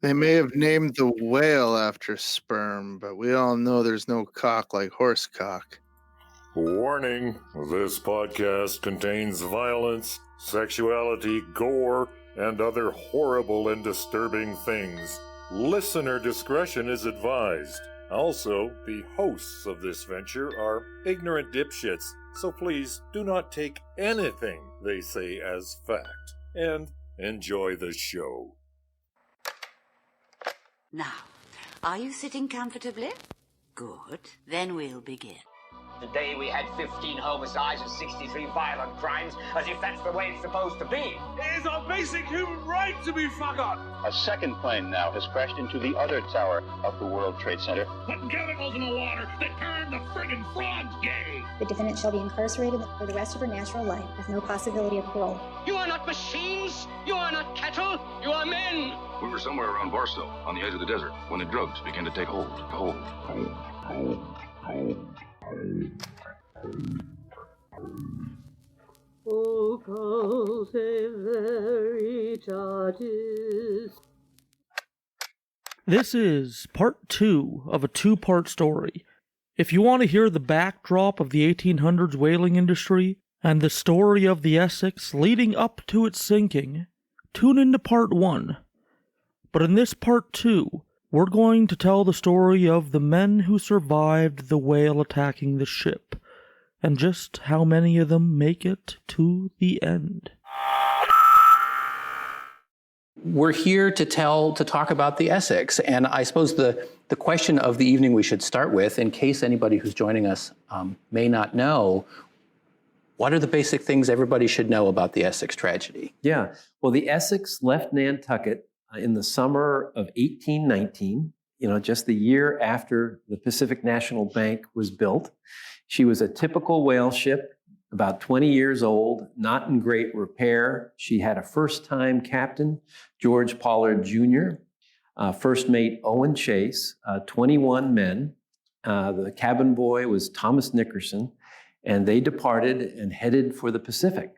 They may have named the whale after sperm, but we all know there's no cock like horse cock. Warning, this podcast contains violence, sexuality, gore, and other horrible and disturbing things. Listener discretion is advised. Also, the hosts of this venture are ignorant dipshits, so please do not take anything they say as fact, and enjoy the show. Now, are you sitting comfortably? Good. Then we'll begin. Today we had 15 homicides and 63 violent crimes, as if that's the way it's supposed to be. It is our basic human right to be fuck-up. A second plane now has crashed into the other tower of the World Trade Center. Put chemicals in the water that turn the friggin' frogs gay. The defendant shall be incarcerated for the rest of her natural life with no possibility of parole. You are not machines. You are not cattle. You are men. We were somewhere around Barstow, on the edge of the desert, when the drugs began to take hold. This is part 2 of a 2-part story. If you want to hear the backdrop of the 1800s whaling industry and the story of the Essex leading up to its sinking, tune into part 1. But in this part 2, we're going to tell the story of the men who survived the whale attacking the ship, and just how many of them make it to the end. We're here to talk about the Essex, and I suppose the question of the evening we should start with, in case anybody who's joining us may not know, what are the basic things everybody should know about the Essex tragedy? Yeah, well, the Essex left Nantucket in the summer of 1819, just the year after the Pacific National Bank was built. She was a typical whale ship, about 20 years old, not in great repair. She had a first-time captain, George Pollard Jr., first mate Owen Chase, 21 men. The cabin boy was Thomas Nickerson, and they departed and headed for the Pacific.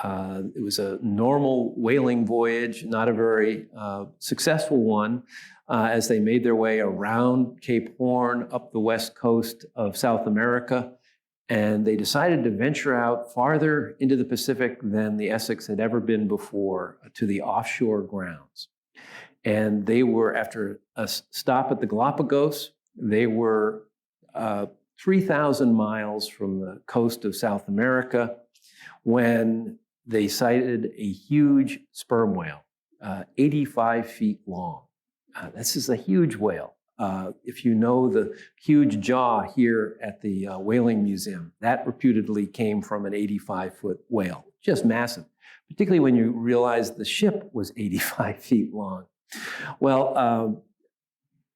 It was a normal whaling voyage, not a very successful one, as they made their way around Cape Horn, up the west coast of South America, and they decided to venture out farther into the Pacific than the Essex had ever been before, to the offshore grounds. And they were, after a stop at the Galapagos, they were 3,000 miles from the coast of South America when they sighted a huge sperm whale, 85 feet long. This is a huge whale. If you know the huge jaw here at the Whaling Museum, that reputedly came from an 85-foot whale, just massive, particularly when you realize the ship was 85 feet long. Well,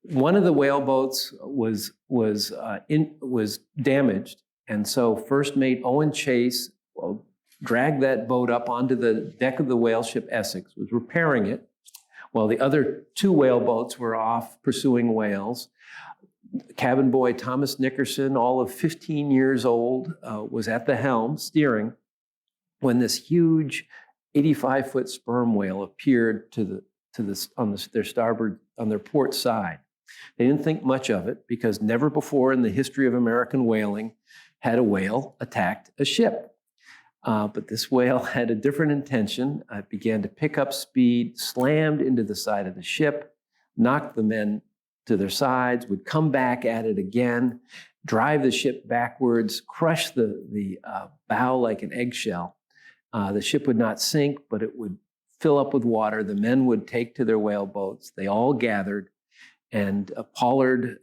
one of the whale boats was damaged, and so first mate Owen Chase dragged that boat up onto the deck of the whale ship Essex, was repairing it, while the other 2 whale boats were off pursuing whales. Cabin boy Thomas Nickerson, all of 15 years old, was at the helm, steering, when this huge 85-foot sperm whale appeared on their port side. They didn't think much of it, because never before in the history of American whaling had a whale attacked a ship. But this whale had a different intention. It began to pick up speed, slammed into the side of the ship, knocked the men to their sides, would come back at it again, drive the ship backwards, crush the bow like an eggshell. The ship would not sink, but it would fill up with water. The men would take to their whale boats. They all gathered, and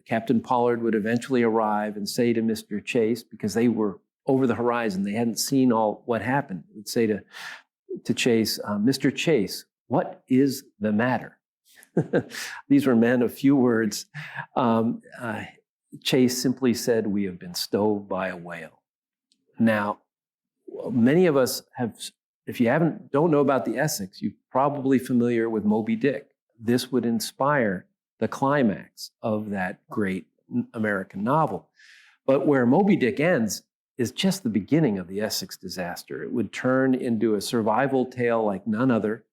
Captain Pollard would eventually arrive and say to Mr. Chase, because they were over the horizon, they hadn't seen all what happened, would say to Chase, Mr. Chase, what is the matter? These were men of few words. Chase simply said, we have been stove by a whale. Now, many of us have, if you don't know about the Essex, you're probably familiar with Moby Dick. This would inspire the climax of that great American novel. But where Moby Dick ends is just the beginning of the Essex disaster. It would turn into a survival tale like none other.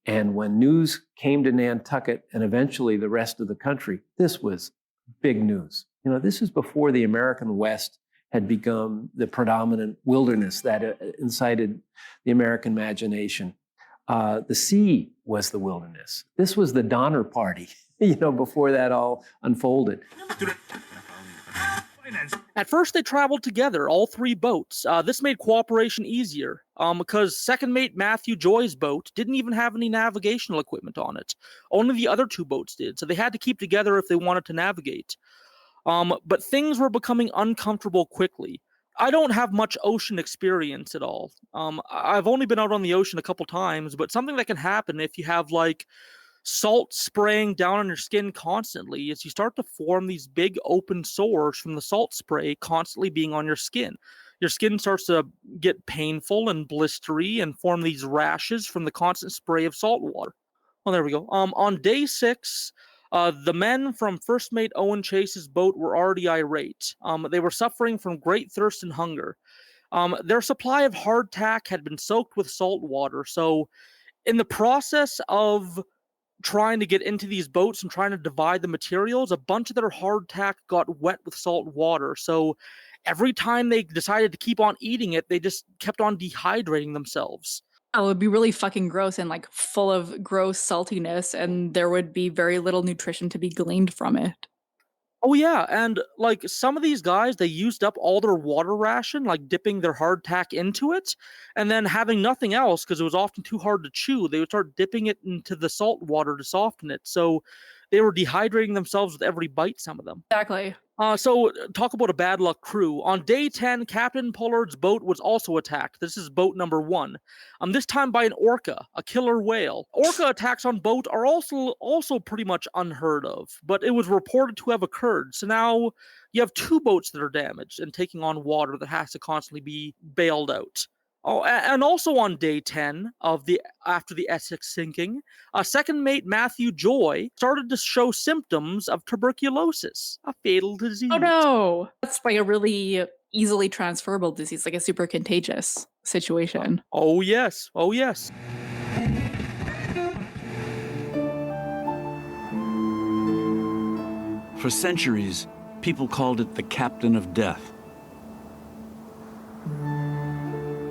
And when news came to Nantucket and eventually the rest of the country, this was big news. This is before the American West had become the predominant wilderness that incited the American imagination. The sea was the wilderness. This was the Donner Party, before that all unfolded. At first, they traveled together, all three boats. This made cooperation easier because second mate Matthew Joy's boat didn't even have any navigational equipment on it. Only the other two boats did, so they had to keep together if they wanted to navigate. But things were becoming uncomfortable quickly. I don't have much ocean experience at all. I've only been out on the ocean a couple times, but something that can happen if you have salt spraying down on your skin constantly is you start to form these big open sores from the salt spray constantly being on your skin. Your skin starts to get painful and blistery and form these rashes from the constant spray of salt water. Well, there we go. On day 6, the men from First Mate Owen Chase's boat were already irate. They were suffering from great thirst and hunger. Their supply of hardtack had been soaked with salt water, so in the process of trying to get into these boats and trying to divide the materials, a bunch of their hardtack got wet with salt water. So every time they decided to keep on eating it, they just kept on dehydrating themselves. Oh, it would be really fucking gross and full of gross saltiness, and there would be very little nutrition to be gleaned from it. Oh yeah, and some of these guys, they used up all their water ration, dipping their hardtack into it, and then having nothing else because it was often too hard to chew. They would start dipping it into the salt water to soften it. So they were dehydrating themselves with every bite, some of them. Exactly. So talk about a bad luck crew. On day 10, Captain Pollard's boat was also attacked. This is boat number 1. This time by an orca, a killer whale. Orca attacks on boat are also pretty much unheard of, but it was reported to have occurred. So now you have 2 boats that are damaged and taking on water that has to constantly be bailed out. Oh, and also on day 10 after the Essex sinking, second mate Matthew Joy started to show symptoms of tuberculosis, a fatal disease. Oh no! That's a really easily transferable disease, a super contagious situation. Oh yes, oh yes. For centuries, people called it the Captain of Death.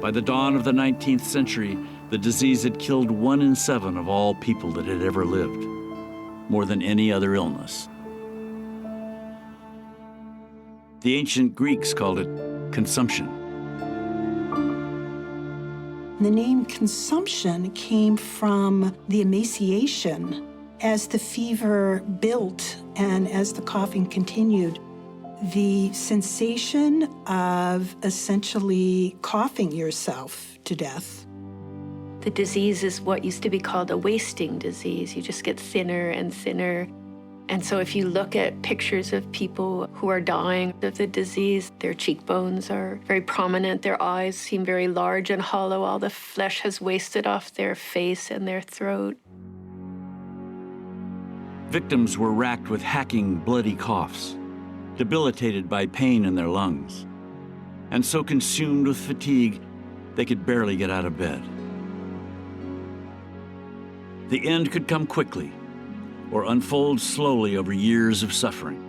By the dawn of the 19th century, the disease had killed 1 in 7 of all people that had ever lived, more than any other illness. The ancient Greeks called it consumption. The name consumption came from the emaciation. As the fever built and as the coughing continued, the sensation of essentially coughing yourself to death. The disease is what used to be called a wasting disease. You just get thinner and thinner. And so if you look at pictures of people who are dying of the disease, their cheekbones are very prominent, their eyes seem very large and hollow, all the flesh has wasted off their face and their throat. Victims were racked with hacking, bloody coughs, debilitated by pain in their lungs, and so consumed with fatigue they could barely get out of bed. The end could come quickly or unfold slowly over years of suffering.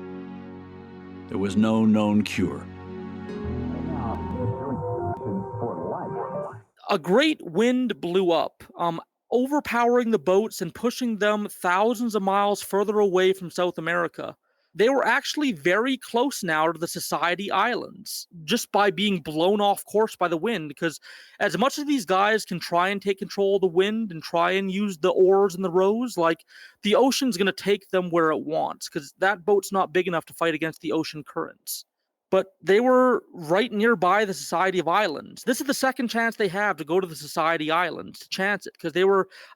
There was no known cure. A great wind blew up, overpowering the boats and pushing them thousands of miles further away from South America. They were actually very close now to the Society Islands, just by being blown off course by the wind, because as much as these guys can try and take control of the wind and try and use the oars and the rows, the ocean's going to take them where it wants, because that boat's not big enough to fight against the ocean currents. But they were right nearby the Society of Islands. This is the second chance they have to go to the Society Islands to chance it, because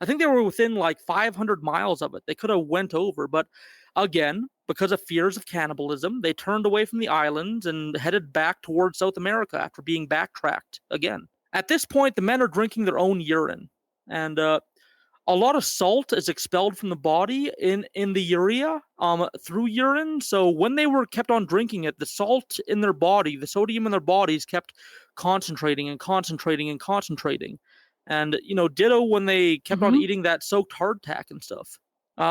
I think they were within 500 miles of it. They could have went over, but again, because of fears of cannibalism, they turned away from the islands and headed back towards South America after being backtracked again. At this point, the men are drinking their own urine, and a lot of salt is expelled from the body in the urea through urine. So when they were kept on drinking it, the salt in their body, the sodium in their bodies kept concentrating and concentrating and concentrating. And, ditto when they kept on eating that soaked hardtack and stuff.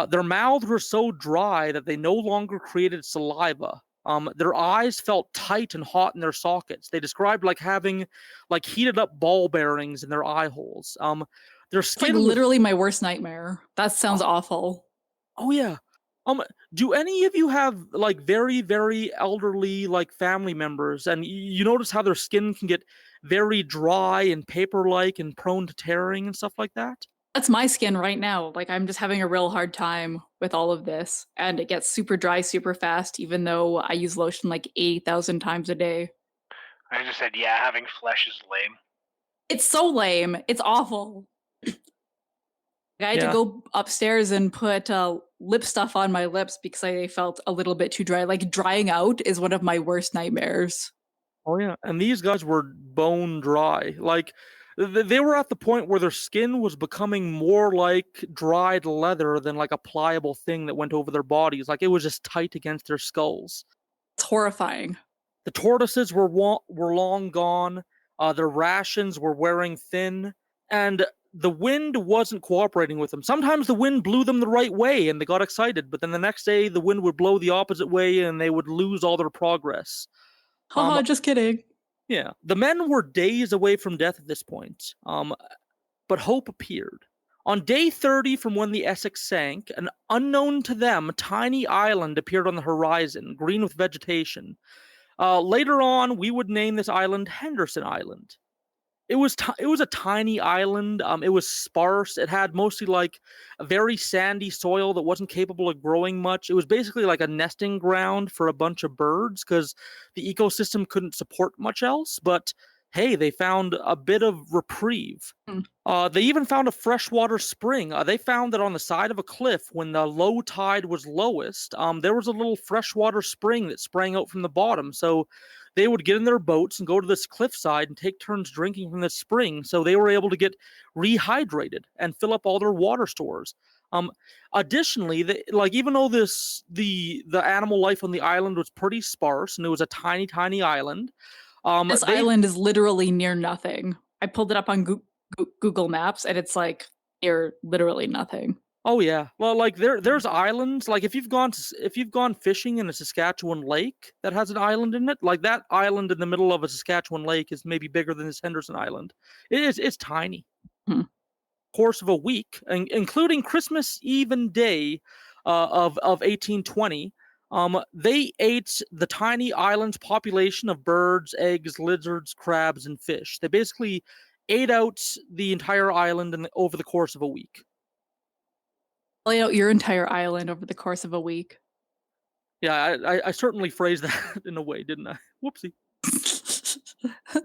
Their mouths were so dry that they no longer created saliva. Their eyes felt tight and hot in their sockets. They described like having like heated up ball bearings in their eye holes. Their It's like skin was literally my worst nightmare. That sounds awful. Oh yeah. Do any of you have like very, very elderly like family members, and you notice how their skin can get very dry and paper-like and prone to tearing and stuff like that? That's my skin right now. Like I'm just having a real hard time with all of this, and it gets super dry super fast, even though I use lotion like 8,000 times a day. I just said, yeah, having flesh is lame. It's so lame. It's awful. I had to go upstairs and put lip stuff on my lips because I felt a little bit too dry. Like drying out is one of my worst nightmares. Oh yeah, and these guys were bone dry. Like they were at the point where their skin was becoming more like dried leather than like a pliable thing that went over their bodies. Like it was just tight against their skulls. It's horrifying. The tortoises were long gone. Their rations were wearing thin, and the wind wasn't cooperating with them. Sometimes the wind blew them the right way and they got excited, but then the next day the wind would blow the opposite way and they would lose all their progress. Haha, just kidding. Yeah. The men were days away from death at this point, but hope appeared. On day 30 from when the Essex sank, an unknown to them tiny island appeared on the horizon, green with vegetation. Later on, we would name this island Henderson Island. It was a tiny island. It was sparse. It had mostly like a very sandy soil that wasn't capable of growing much. It was basically like a nesting ground for a bunch of birds because the ecosystem couldn't support much else. But hey, they found a bit of reprieve. They even found a freshwater spring. They found that on the side of a cliff, when the low tide was lowest, there was a little freshwater spring that sprang out from the bottom. So they would get in their boats and go to this cliffside and take turns drinking from this spring. So they were able to get rehydrated and fill up all their water stores. Additionally, even though the animal life on the island was pretty sparse and it was a tiny, tiny island, this island is literally near nothing. I pulled it up on Google Maps, and it's like near literally nothing. Oh yeah, well, like there's islands. Like if you've gone fishing in a Saskatchewan lake that has an island in it, like that island in the middle of a Saskatchewan lake is maybe bigger than this Henderson Island. It's tiny. Course of a week, including Christmas Eve and Day of 1820. They ate the tiny island's population of birds, eggs, lizards, crabs, and fish. They basically ate out the entire island over the course of a week. Lay out your entire island over the course of a week. Yeah, I certainly phrased that in a way, didn't I? Whoopsie.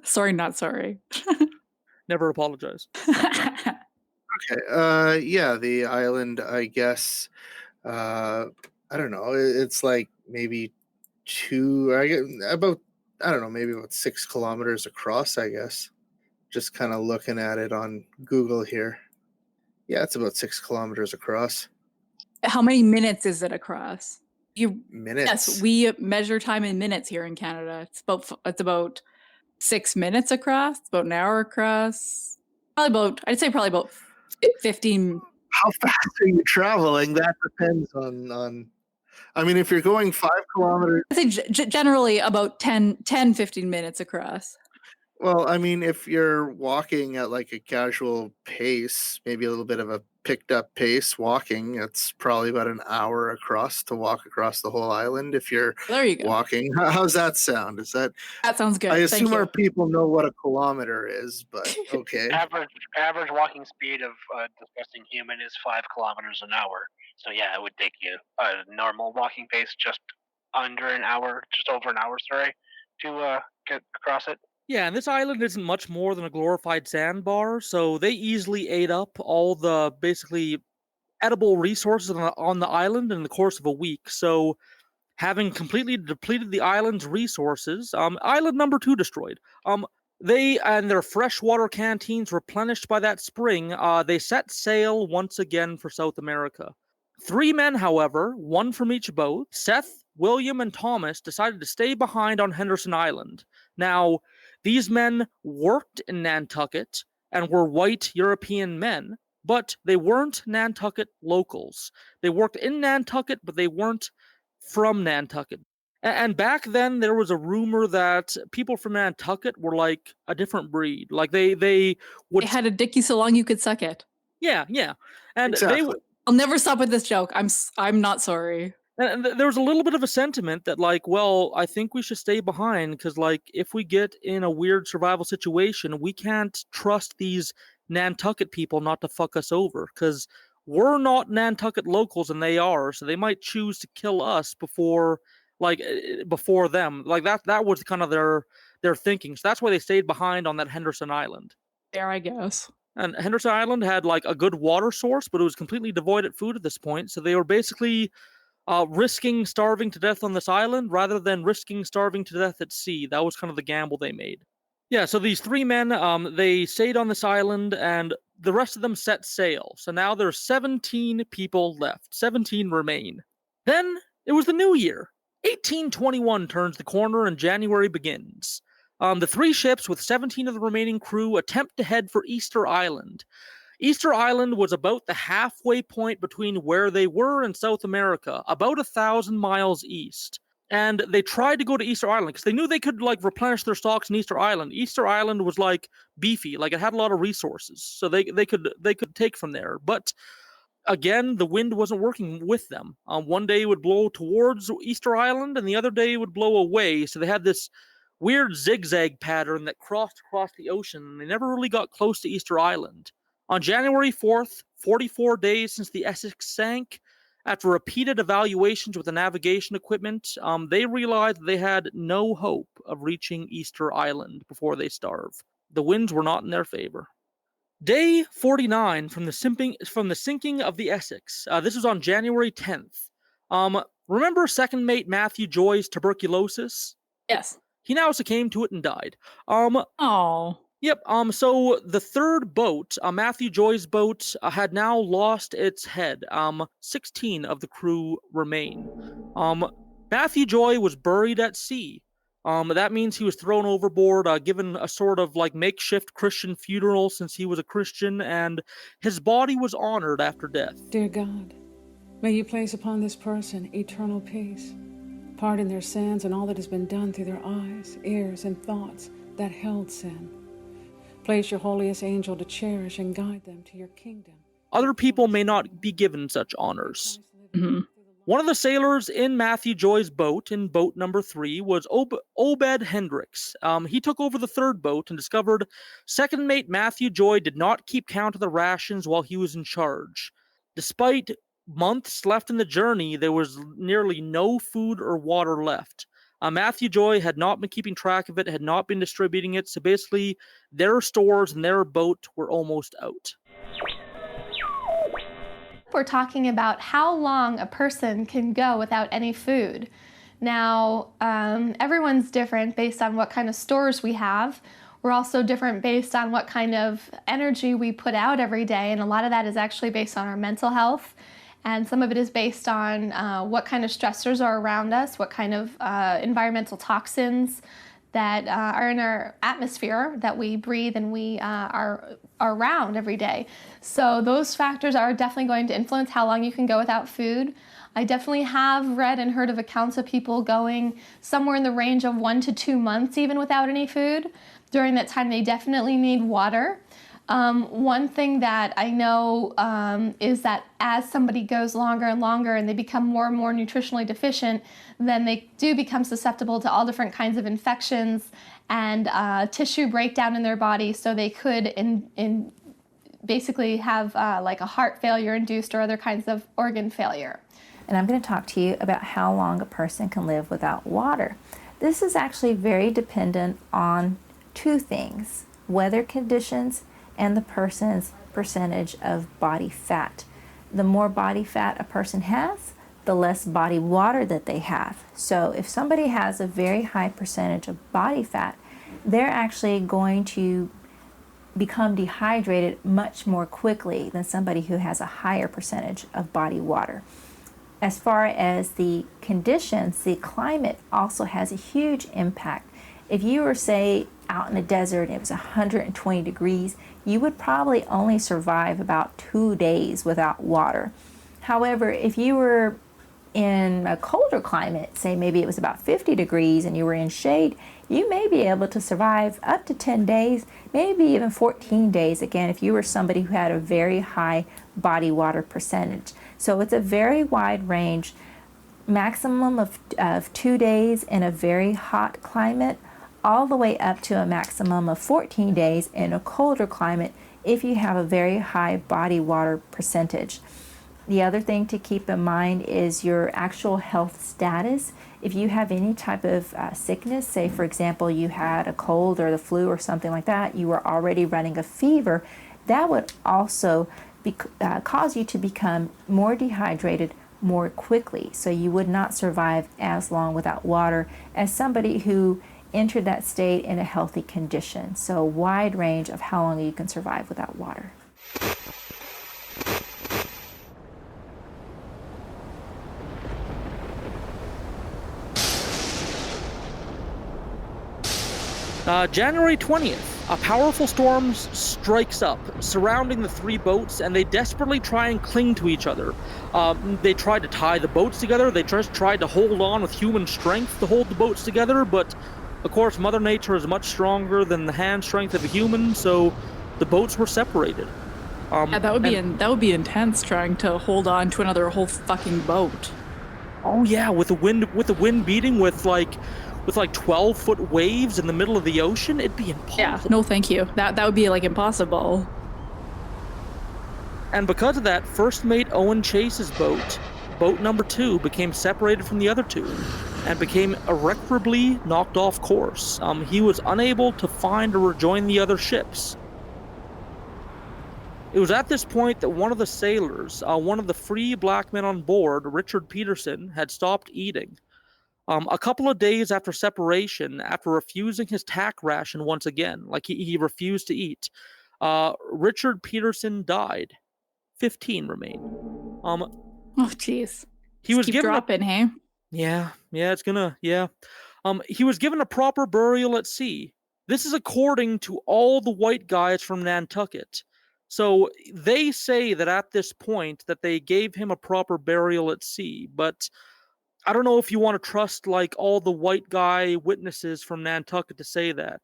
Sorry, not sorry. Never apologize. Okay. Yeah, the island, I guess. I don't know. It's like maybe maybe about 6 kilometers across, I guess. Just kind of looking at it on Google here. Yeah, it's about 6 kilometers across. How many minutes is it across? Minutes? Yes, we measure time in minutes here in Canada. It's about 6 minutes across. It's about an hour across. I'd say probably about 15. How fast are you traveling? That depends on. I mean, if you're going 5 kilometers. I'd say generally about 10, 15 minutes across. Well, I mean, if you're walking at like a casual pace, maybe a little bit of a picked up pace walking, it's probably about an hour across to walk across the whole island. If you're there you go. Walking, how's that sound? That sounds good. I assume our people know what a kilometer is, but okay. Average walking speed of a disgusting human is 5 kilometers an hour. So yeah, it would take you a normal walking pace just over an hour, to get across it. Yeah, and this island isn't much more than a glorified sandbar, so they easily ate up all the basically edible resources on the island in the course of a week. So, having completely depleted the island's resources, island number 2 destroyed. They and their freshwater canteens replenished by that spring, they set sail once again for South America. 3 men, however, 1 from each boat, Seth, William, and Thomas, decided to stay behind on Henderson Island. Now, these men worked in Nantucket, and were white European men, but they weren't Nantucket locals. They worked in Nantucket, but they weren't from Nantucket. And back then, there was a rumor that people from Nantucket were like a different breed. Like they would. They had a dicky so long you could suck it. Yeah, and exactly. I'll never stop with this joke. I'm not sorry. And there was a little bit of a sentiment that, like, well, I think we should stay behind because, like, if we get in a weird survival situation, we can't trust these Nantucket people not to fuck us over because we're not Nantucket locals and they are, so they might choose to kill us before them. Like that was kind of their thinking. So that's why they stayed behind on that Henderson Island. There, I guess. And Henderson Island had like a good water source, but it was completely devoid of food at this point. So they were basically risking starving to death on this island rather than risking starving to death at sea. That was kind of the gamble they made. Yeah, so these three men, they stayed on this island, and the rest of them set sail. So now there's 17 people left. 17 remain. Then it was the new year. 1821 turns the corner, and January begins. The three ships with 17 of the remaining crew attempt to head for Easter Island. Easter Island was about the halfway point between where they were in South America, about 1,000 miles east. And they tried to go to Easter Island because they knew they could like replenish their stocks in Easter Island. Easter Island was like beefy, like it had a lot of resources, so they could take from there. But again, the wind wasn't working with them. One day it would blow towards Easter Island, and the other day it would blow away. So they had this weird zigzag pattern that crossed across the ocean, and they never really got close to Easter Island. On January 4th, 44 days since the Essex sank, after repeated evaluations with the navigation equipment, they realized they had no hope of reaching Easter Island before they starve. The winds were not in their favor. Day 49 from the sinking of the Essex. This was on January 10th. Remember second mate Matthew Joy's tuberculosis? Yes. He now succumbed to it and died. Oh. Yep. So the third boat, Matthew Joy's boat, had now lost its head. 16 of the crew remain. Matthew Joy was buried at sea. That means he was thrown overboard, given a sort of like makeshift Christian funeral since he was a Christian, and his body was honored after death. Dear God, may you place upon this person eternal peace. Pardon their sins and all that has been done through their eyes, ears, and thoughts that held sin. Place your holiest angel to cherish and guide them to your kingdom. Other people may not be given such honors. Mm-hmm. One of the sailors in Matthew Joy's boat, in boat number 3, was Obed Hendricks. He took over the third boat and discovered second mate Matthew Joy did not keep count of the rations while he was in charge. Despite months left in the journey, there was nearly no food or water left. Matthew Joy had not been keeping track of it, had not been distributing it, so basically their stores and their boat were almost out. We're talking about how long a person can go without any food. Now, everyone's different based on what kind of stores we have. We're also different based on what kind of energy we put out every day, and a lot of that is actually based on our mental health. And some of it is based on what kind of stressors are around us, what kind of environmental toxins that are in our atmosphere that we breathe and we are around every day. So those factors are definitely going to influence how long you can go without food. I definitely have read and heard of accounts of people going somewhere in the range of 1 to 2 months even without any food. During that time, they definitely need water. One thing that I know is that as somebody goes longer and longer and they become more and more nutritionally deficient, then they do become susceptible to all different kinds of infections and tissue breakdown in their body, so they could basically have like a heart failure induced or other kinds of organ failure. And I'm going to talk to you about how long a person can live without water. This is actually very dependent on two things: weather conditions and the person's percentage of body fat. The more body fat a person has, the less body water that they have. So if somebody has a very high percentage of body fat, they're actually going to become dehydrated much more quickly than somebody who has a higher percentage of body water. As far as the conditions, the climate also has a huge impact. If you were, say, out in the desert and it was 120 degrees, you would probably only survive about 2 days without water. However, if you were in a colder climate, say maybe it was about 50 degrees and you were in shade, you may be able to survive up to 10 days, maybe even 14 days, again, if you were somebody who had a very high body water percentage. So it's a very wide range, maximum of 2 days in a very hot climate, all the way up to a maximum of 14 days in a colder climate if you have a very high body water percentage. The other thing to keep in mind is your actual health status. If you have any type of sickness, say for example you had a cold or the flu or something like that, you were already running a fever, that would also cause you to become more dehydrated more quickly. So you would not survive as long without water as somebody who entered that state in a healthy condition. So a wide range of how long you can survive without water. January 20th, a powerful storm strikes up, surrounding the 3 boats, and they desperately try and cling to each other. They tried to tie the boats together, they just tried to hold on with human strength to hold the boats together, but of course Mother Nature is much stronger than the hand strength of a human, so the boats were separated. Yeah, that would be intense trying to hold on to another whole fucking boat. Oh yeah, with the wind beating with like 12-foot waves in the middle of the ocean, it'd be impossible. Yeah, no thank you. That would be like impossible. And because of that, First Mate Owen Chase's boat number 2, became separated from the other 2 and became irreparably knocked off course. He was unable to find or rejoin the other ships. It was at this point that one of the sailors, one of the free black men on board, Richard Peterson, had stopped eating. A couple of days after separation, after refusing his tack ration once again, like he refused to eat, Richard Peterson died. 15 remain. Oh, jeez. He was keep given dropping, hey? Yeah, it's gonna, yeah. He was given a proper burial at sea. This is according to all the white guys from Nantucket. So they say that at this point that they gave him a proper burial at sea, but I don't know if you want to trust like all the white guy witnesses from Nantucket to say that.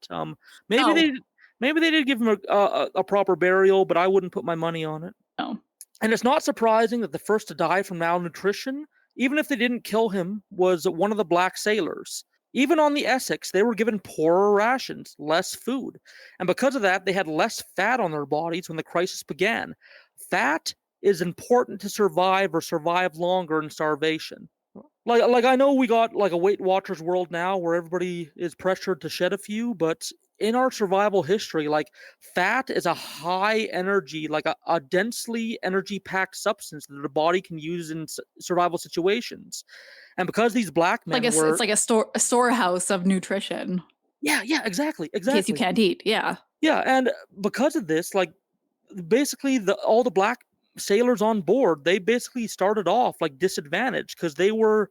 Maybe they did give him a proper burial, but I wouldn't put my money on it. No. And it's not surprising that the first to die from malnutrition, even if they didn't kill him, was one of the black sailors. Even on the Essex, they were given poorer rations, less food. And because of that, they had less fat on their bodies when the crisis began. Fat is important to survive or survive longer in starvation. Like I know we got like a Weight Watchers world now where everybody is pressured to shed a few, but in our survival history, like fat is a high energy, like a densely energy packed substance that the body can use in survival situations. And because these black men it's like a storehouse of nutrition. Yeah, exactly. In case you can't eat, yeah. Yeah, and because of this, like basically all the black sailors on board, they basically started off like disadvantaged because they were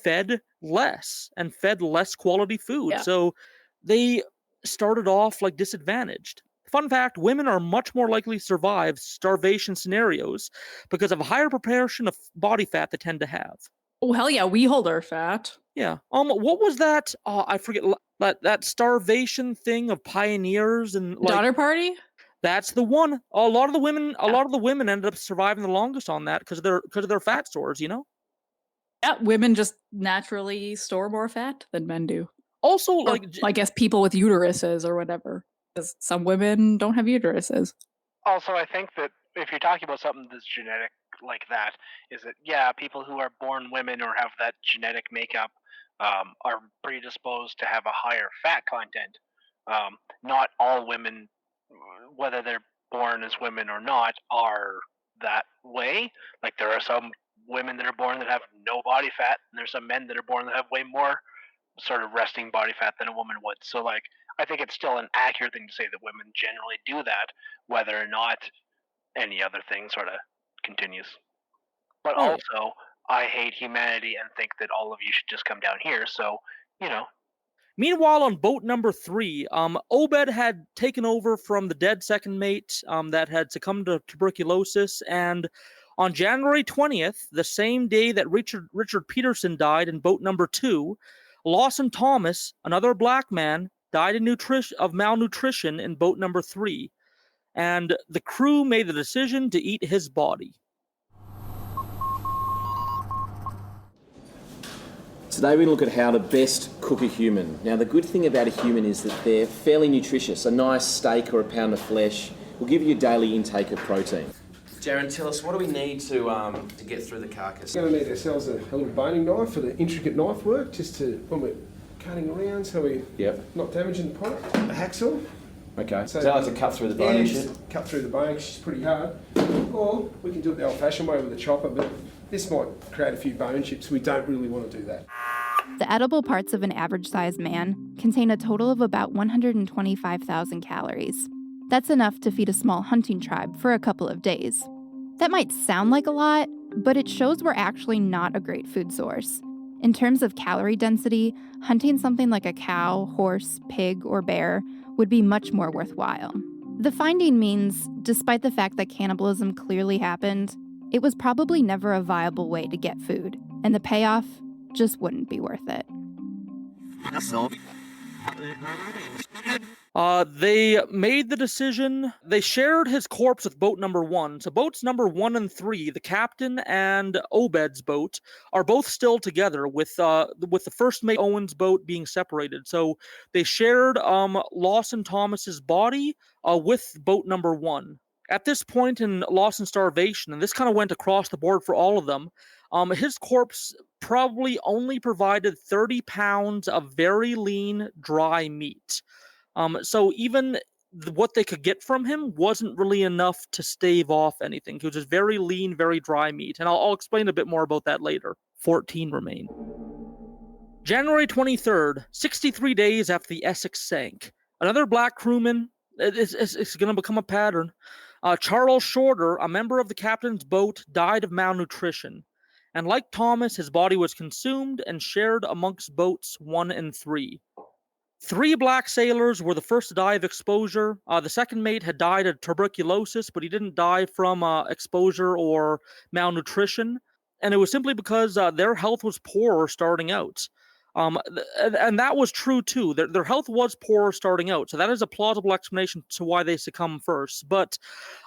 fed less and fed less quality food. Yeah. So they started off like disadvantaged. Fun fact, women are much more likely to survive starvation scenarios because of a higher proportion of body fat they tend to have. Oh hell yeah, we hold our fat. Yeah. What was that? I forget that starvation thing of pioneers and like Daughter party? That's the one. A lot of the women ended up surviving the longest on that because of their fat stores, you know? Yeah, women just naturally store more fat than men do. Also, or, I guess people with uteruses or whatever. Because some women don't have uteruses. Also, I think that if you're talking about something that's genetic like that, is that, yeah, people who are born women or have that genetic makeup are predisposed to have a higher fat content. Not all women, whether they're born as women or not, are that way. Like there are some women that are born that have no body fat, and there's some men that are born that have way more sort of resting body fat than a woman would. So like I think it's still an accurate thing to say that women generally do that, whether or not any other thing sort of continues. But also, I hate humanity and think that all of you should just come down here. So, you know. Meanwhile, on boat number 3, Obed had taken over from the dead second mate that had succumbed to tuberculosis, and on January 20th, the same day that Richard Peterson died in boat number 2, Lawson Thomas, another black man, died of malnutrition in boat number 3, and the crew made the decision to eat his body. Today we look at how to best cook a human. Now the good thing about a human is that they're fairly nutritious. A nice steak or a pound of flesh will give you a daily intake of protein. Darren, tell us, what do we need to get through the carcass? We're going to need ourselves a little boning knife for the intricate knife work, just to, when we're cutting around so we're not damaging the product. A hacksaw. Okay, so that like to cut through the bone and shit? Cut through the bone, which is pretty hard. Or we can do it the old-fashioned way with a chopper, but this might create a few bone chips. We don't really want to do that. The edible parts of an average-sized man contain a total of about 125,000 calories. That's enough to feed a small hunting tribe for a couple of days. That might sound like a lot, but it shows we're actually not a great food source. In terms of calorie density, hunting something like a cow, horse, pig, or bear would be much more worthwhile. The finding means, despite the fact that cannibalism clearly happened, it was probably never a viable way to get food, and the payoff just wouldn't be worth it. They made the decision. They shared his corpse with boat number 1. So boats number 1 and 3, the captain and Obed's boat, are both still together, with the first mate Owen's boat being separated. So they shared Lawson Thomas's body with boat number 1. At this point in Lawson starvation, and this kind of went across the board for all of them, his corpse probably only provided 30 pounds of very lean, dry meat. So even what they could get from him wasn't really enough to stave off anything. He was just very lean, very dry meat. And I'll explain a bit more about that later. 14 remain. January 23rd, 63 days after the Essex sank. Another black crewman, it's going to become a pattern. Charles Shorter, a member of the captain's boat, died of malnutrition. And like Thomas, his body was consumed and shared amongst boats 1 and 3. 3 black sailors were the first to die of exposure. The second mate had died of tuberculosis, but he didn't die from exposure or malnutrition. And it was simply because their health was poorer starting out. And that was true too. Their health was poorer starting out. So that is a plausible explanation to why they succumbed first. But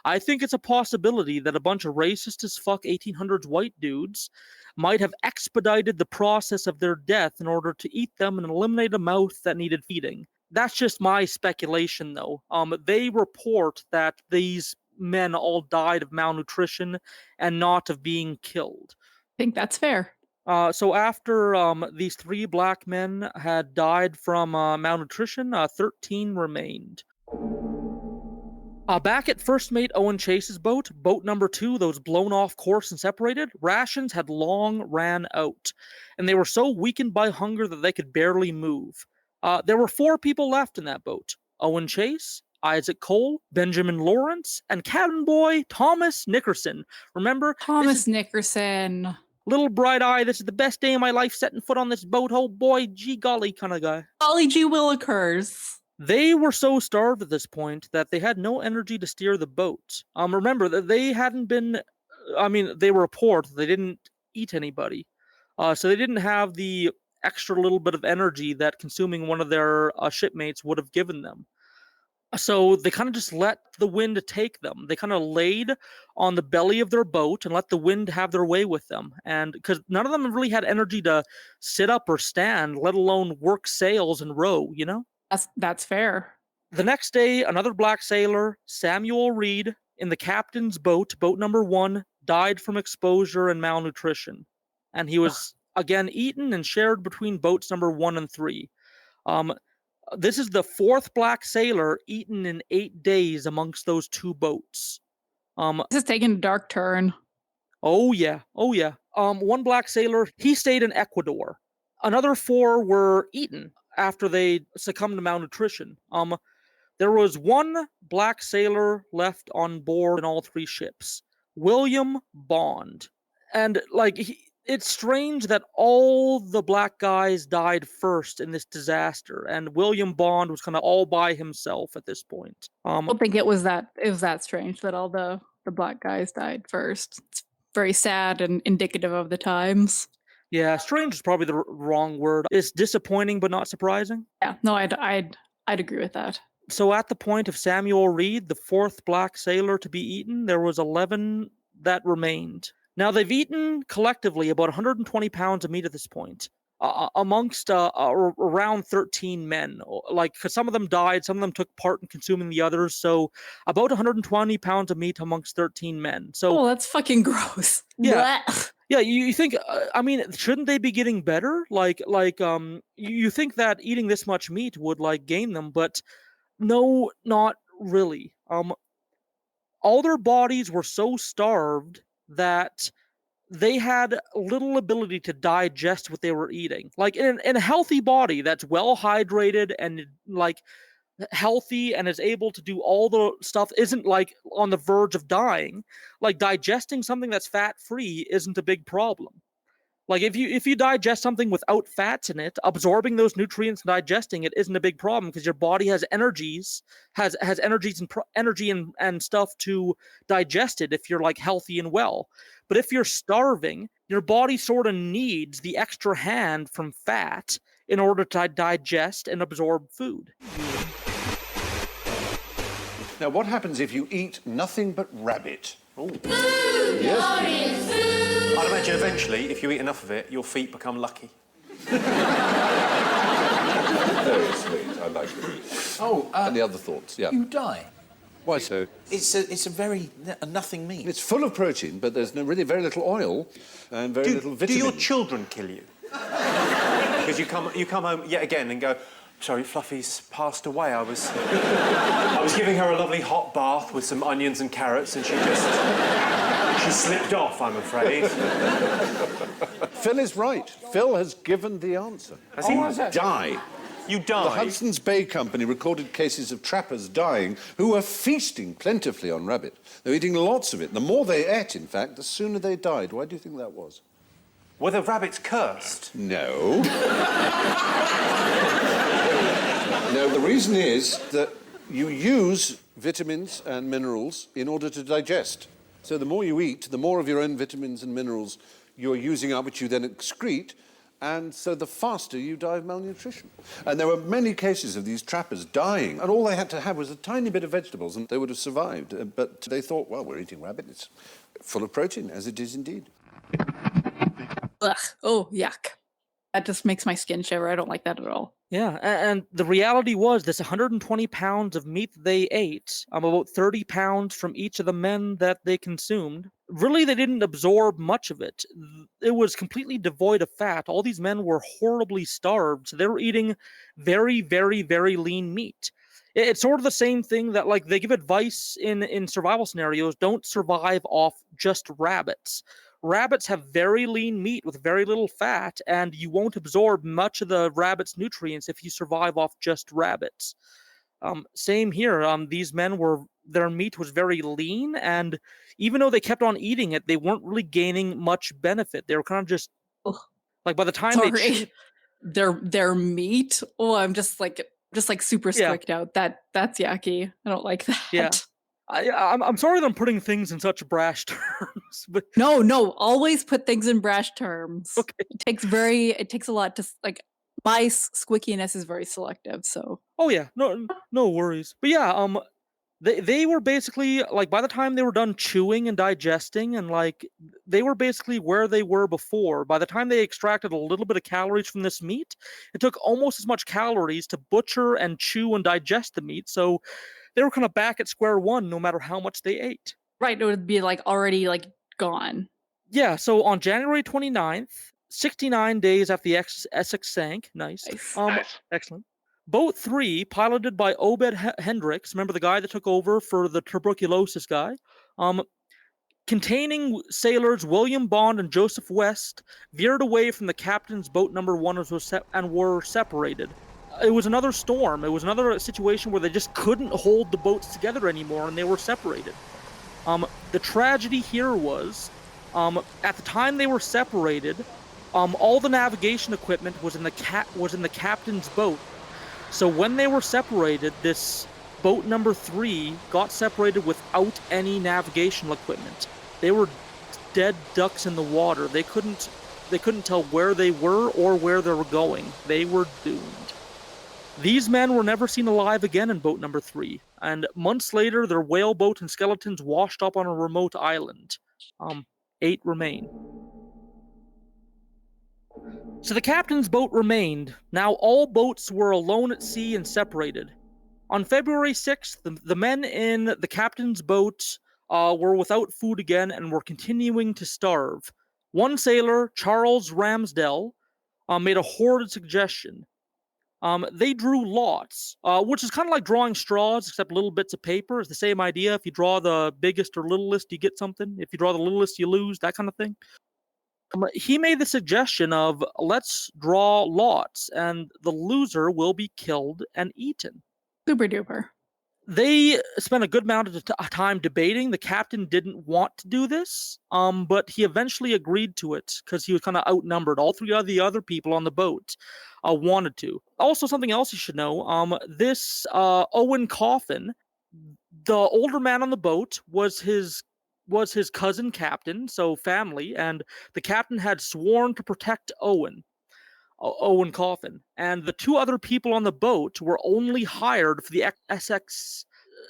I think it's a possibility that a bunch of racist as fuck 1800s white dudes might have expedited the process of their death in order to eat them and eliminate a mouth that needed feeding. That's just my speculation, though. They report that these men all died of malnutrition and not of being killed. I think that's fair. So after these 3 black men had died from malnutrition, 13 remained. Back at first mate Owen Chase's boat, boat number 2, those blown off course and separated, rations had long ran out, and they were so weakened by hunger that they could barely move. There were 4 people left in that boat: Owen Chase, Isaac Cole, Benjamin Lawrence, and cabin boy Thomas Nickerson. Remember? Thomas Nickerson. Little bright eye, this is the best day of my life setting foot on this boat, oh boy, gee golly kind of guy. Golly gee willikers. They were so starved at this point that they had no energy to steer the boat. Remember that they hadn't been, they were poor, they didn't eat anybody. So they didn't have the extra little bit of energy that consuming one of their shipmates would have given them. So they kind of just let the wind take them. They kind of laid on the belly of their boat and let the wind have their way with them. And because none of them really had energy to sit up or stand, let alone work sails and row, you know? That's fair. The next day, another black sailor, Samuel Reed, in the captain's boat, boat number 1, died from exposure and malnutrition. And he was, again, eaten and shared between boats number 1 and 3. This is the 4th black sailor eaten in 8 days amongst those 2 boats. This is taking a dark turn. Oh yeah. One black sailor, he stayed in Ecuador. Another 4 were eaten after they succumbed to malnutrition. There was 1 black sailor left on board in all 3 ships, William Bond. And it's strange that all the black guys died first in this disaster, and William Bond was kind of all by himself at this point. I don't think it was that strange that all the black guys died first. It's very sad and indicative of the times. Yeah, strange is probably the wrong word. It's disappointing but not surprising. Yeah, no, I'd agree with that. So at the point of Samuel Reed, the fourth black sailor to be eaten, there was 11 that remained. Now, they've eaten collectively about 120 pounds of meat at this point, amongst around 13 men. Like, because some of them died, some of them took part in consuming the others, so about 120 pounds of meat amongst 13 men. So, oh, that's fucking gross. Yeah. Blech. Yeah, you think, I mean, shouldn't they be getting better? You think that eating this much meat would, like, gain them, but no, not really. All their bodies were so starved that they had little ability to digest what they were eating. Like in a healthy body that's well hydrated and like healthy and is able to do all the stuff, isn't like on the verge of dying. Like digesting something that's fat free isn't a big problem. Like if you digest something without fats in it, absorbing those nutrients and digesting it isn't a big problem because your body has energies, has energies and energy and stuff to digest it if you're like healthy and well. But if you're starving, your body sort of needs the extra hand from fat in order to digest and absorb food. Now, what happens if you eat nothing but rabbit? Ooh. Yes. I'd imagine eventually, if you eat enough of it, your feet become lucky. Very sweet, I like it. Oh, any other thoughts? Yeah. You die. Why so? It's a nothing meat. It's full of protein, but there's really very little oil and very little vitamin. Do your children kill you? Because you come home yet again and go, sorry, Fluffy's passed away. I was giving her a lovely hot bath with some onions and carrots, and she slipped off, I'm afraid. Phil is right. Phil has given the answer. Has he? Die. You die? The Hudson's Bay Company recorded cases of trappers dying who were feasting plentifully on rabbit. They were eating lots of it. The more they ate, in fact, the sooner they died. Why do you think that was? Were the rabbits cursed? No. No, the reason is that you use vitamins and minerals in order to digest. So the more you eat, the more of your own vitamins and minerals you're using up, which you then excrete, and so the faster you die of malnutrition. And there were many cases of these trappers dying, and all they had to have was a tiny bit of vegetables, and they would have survived. But they thought, well, we're eating rabbit, it's full of protein, as it is indeed. Ugh. Oh, yuck. That just makes my skin shiver. I don't like that at all. Yeah, and the reality was this 120 pounds of meat they ate, about 30 pounds from each of the men that they consumed, really they didn't absorb much of it. It was completely devoid of fat. All these men were horribly starved, so they were eating very, very, very lean meat. It's sort of the same thing that, like, they give advice in survival scenarios, don't survive off just rabbits. Rabbits have very lean meat with very little fat, and you won't absorb much of the rabbit's nutrients if you survive off just rabbits. Same here. These men their meat was very lean, and even though they kept on eating it, they weren't really gaining much benefit. They were kind of just like by the time their meat. Oh, I'm just like super squicked out. That's yucky. I don't like that. Yeah. I'm sorry that I'm putting things in such brash terms, but no, always put things in brash terms. Okay. It takes a lot to like. My squickiness is very selective, so. Oh yeah, no worries. But yeah, they were basically like by the time they were done chewing and digesting, and like they were basically where they were before. By the time they extracted a little bit of calories from this meat, it took almost as much calories to butcher and chew and digest the meat. So they were kind of back at square one, no matter how much they ate. Right, it would be like already like gone. Yeah, so on January 29th, 69 days after the Essex sank, nice. Excellent. Boat 3, piloted by Obed Hendricks, remember the guy that took over for the tuberculosis guy, containing sailors William Bond and Joseph West, veered away from the captain's boat number 1 and were separated. It was another storm. It was another situation where they just couldn't hold the boats together anymore, and they were separated. The tragedy here was At the time they were separated, all the navigation equipment was in the captain's boat. So when they were separated, this boat number 3 got separated without any navigational equipment. They were dead ducks in the water. They couldn't tell where they were or where they were going. They were doomed. These men were never seen alive again in boat number 3, and months later, their whaleboat and skeletons washed up on a remote island. 8 remain. So the captain's boat remained. Now all boats were alone at sea and separated. On February 6th, the men in the captain's boat were without food again and were continuing to starve. One sailor, Charles Ramsdell, made a horrid suggestion. They drew lots, which is kind of like drawing straws, except little bits of paper. It's the same idea. If you draw the biggest or littlest, you get something. If you draw the littlest, you lose, that kind of thing. He made the suggestion of, let's draw lots, and the loser will be killed and eaten. Super duper. They spent a good amount of time debating. The captain didn't want to do this, but he eventually agreed to it because he was kind of outnumbered. All 3 of the other people on the boat wanted to. Also, something else you should know, this Owen Coffin, the older man on the boat, was his cousin captain, so family, and the captain had sworn to protect Owen Coffin, and the 2 other people on the boat were only hired for the Essex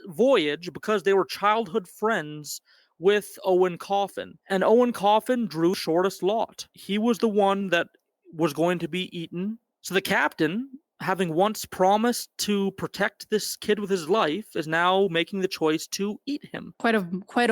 voyage because they were childhood friends with Owen Coffin, and Owen Coffin drew shortest lot. He was the one that was going to be eaten. So the captain, having once promised to protect this kid with his life, is now making the choice to eat him. Quite a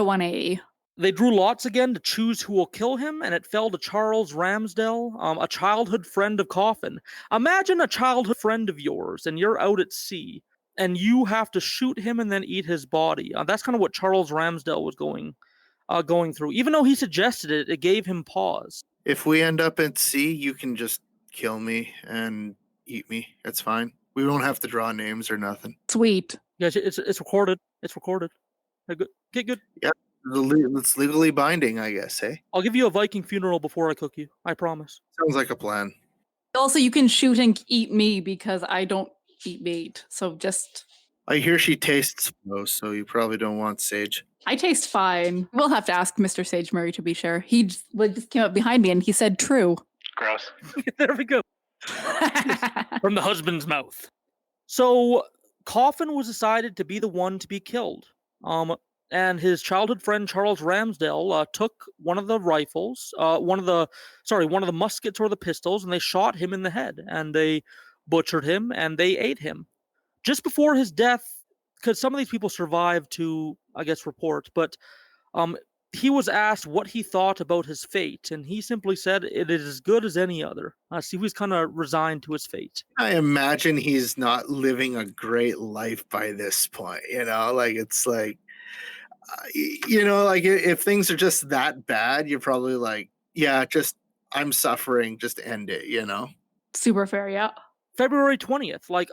180. They drew lots again to choose who will kill him, and it fell to Charles Ramsdell, a childhood friend of Coffin. Imagine a childhood friend of yours, and you're out at sea, and you have to shoot him and then eat his body. That's kind of what Charles Ramsdell was going through. Even though he suggested it, it gave him pause. If we end up at sea, you can just kill me and eat me. It's fine. We don't have to draw names or nothing. Sweet. Yeah, it's recorded. It's recorded. Okay, good. Yeah. It's legally binding, I guess, hey? I'll give you a Viking funeral before I cook you. I promise. Sounds like a plan. Also, you can shoot and eat me because I don't eat meat. So just... I hear she tastes low, so you probably don't want Sage. I taste fine. We'll have to ask Mr. Sage Murray to be sure. He just came up behind me and he said true. Gross. There we go. From the husband's mouth. So, Coffin was decided to be the one to be killed. And his childhood friend Charles Ramsdell took one of the rifles, one of the muskets or the pistols, and they shot him in the head. And they butchered him, and they ate him. Just before his death, because some of these people survived to, I guess, report, but he was asked what he thought about his fate, and he simply said, "It is as good as any other." So he was kind of resigned to his fate. I imagine he's not living a great life by this point, it's like, if things are just that bad, you're probably like, yeah, just, I'm suffering, just end it, Super fair, yeah. February 20th, like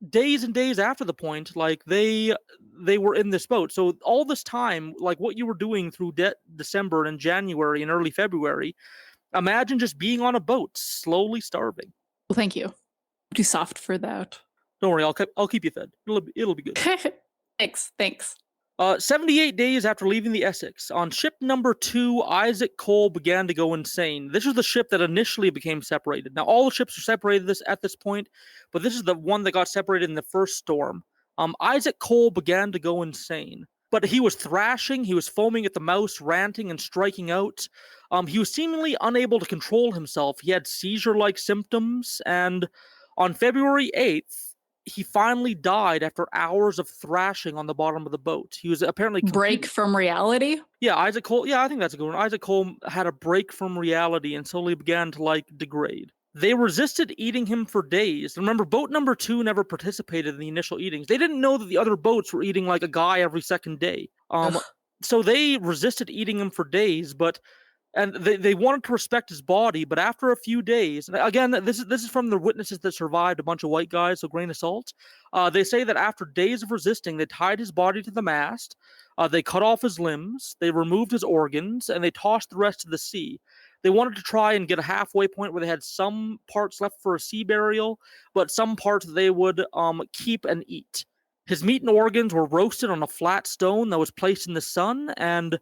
days and days after the point, like they were in this boat. So all this time, like what you were doing through December and January and early February, imagine just being on a boat, slowly starving. Well, thank you. Too soft for that. Don't worry, I'll keep you fed. It'll be good. Thanks. 78 days after leaving the Essex, on ship number 2, Isaac Cole began to go insane. This was the ship that initially became separated. Now, all the ships are separated at this point, but this is the one that got separated in the first storm. Isaac Cole began to go insane. But he was thrashing, he was foaming at the mouth, ranting and striking out. He was seemingly unable to control himself. He had seizure-like symptoms, and on February 8th, he finally died after hours of thrashing on the bottom of the boat. He was apparently... Break from reality? Yeah, Isaac Cole... Yeah, I think that's a good one. Isaac Cole had a break from reality and slowly began to, degrade. They resisted eating him for days. Remember, boat number 2 never participated in the initial eatings. They didn't know that the other boats were eating, a guy every second day. So they resisted eating him for days, but and they wanted to respect his body, but after a few days, and again, this is from the witnesses that survived, a bunch of white guys, so grain of salt. They say that after days of resisting, they tied his body to the mast, they cut off his limbs, they removed his organs, and they tossed the rest to the sea. They wanted to try and get a halfway point where they had some parts left for a sea burial, but some parts they would keep and eat. His meat and organs were roasted on a flat stone that was placed in the sun, and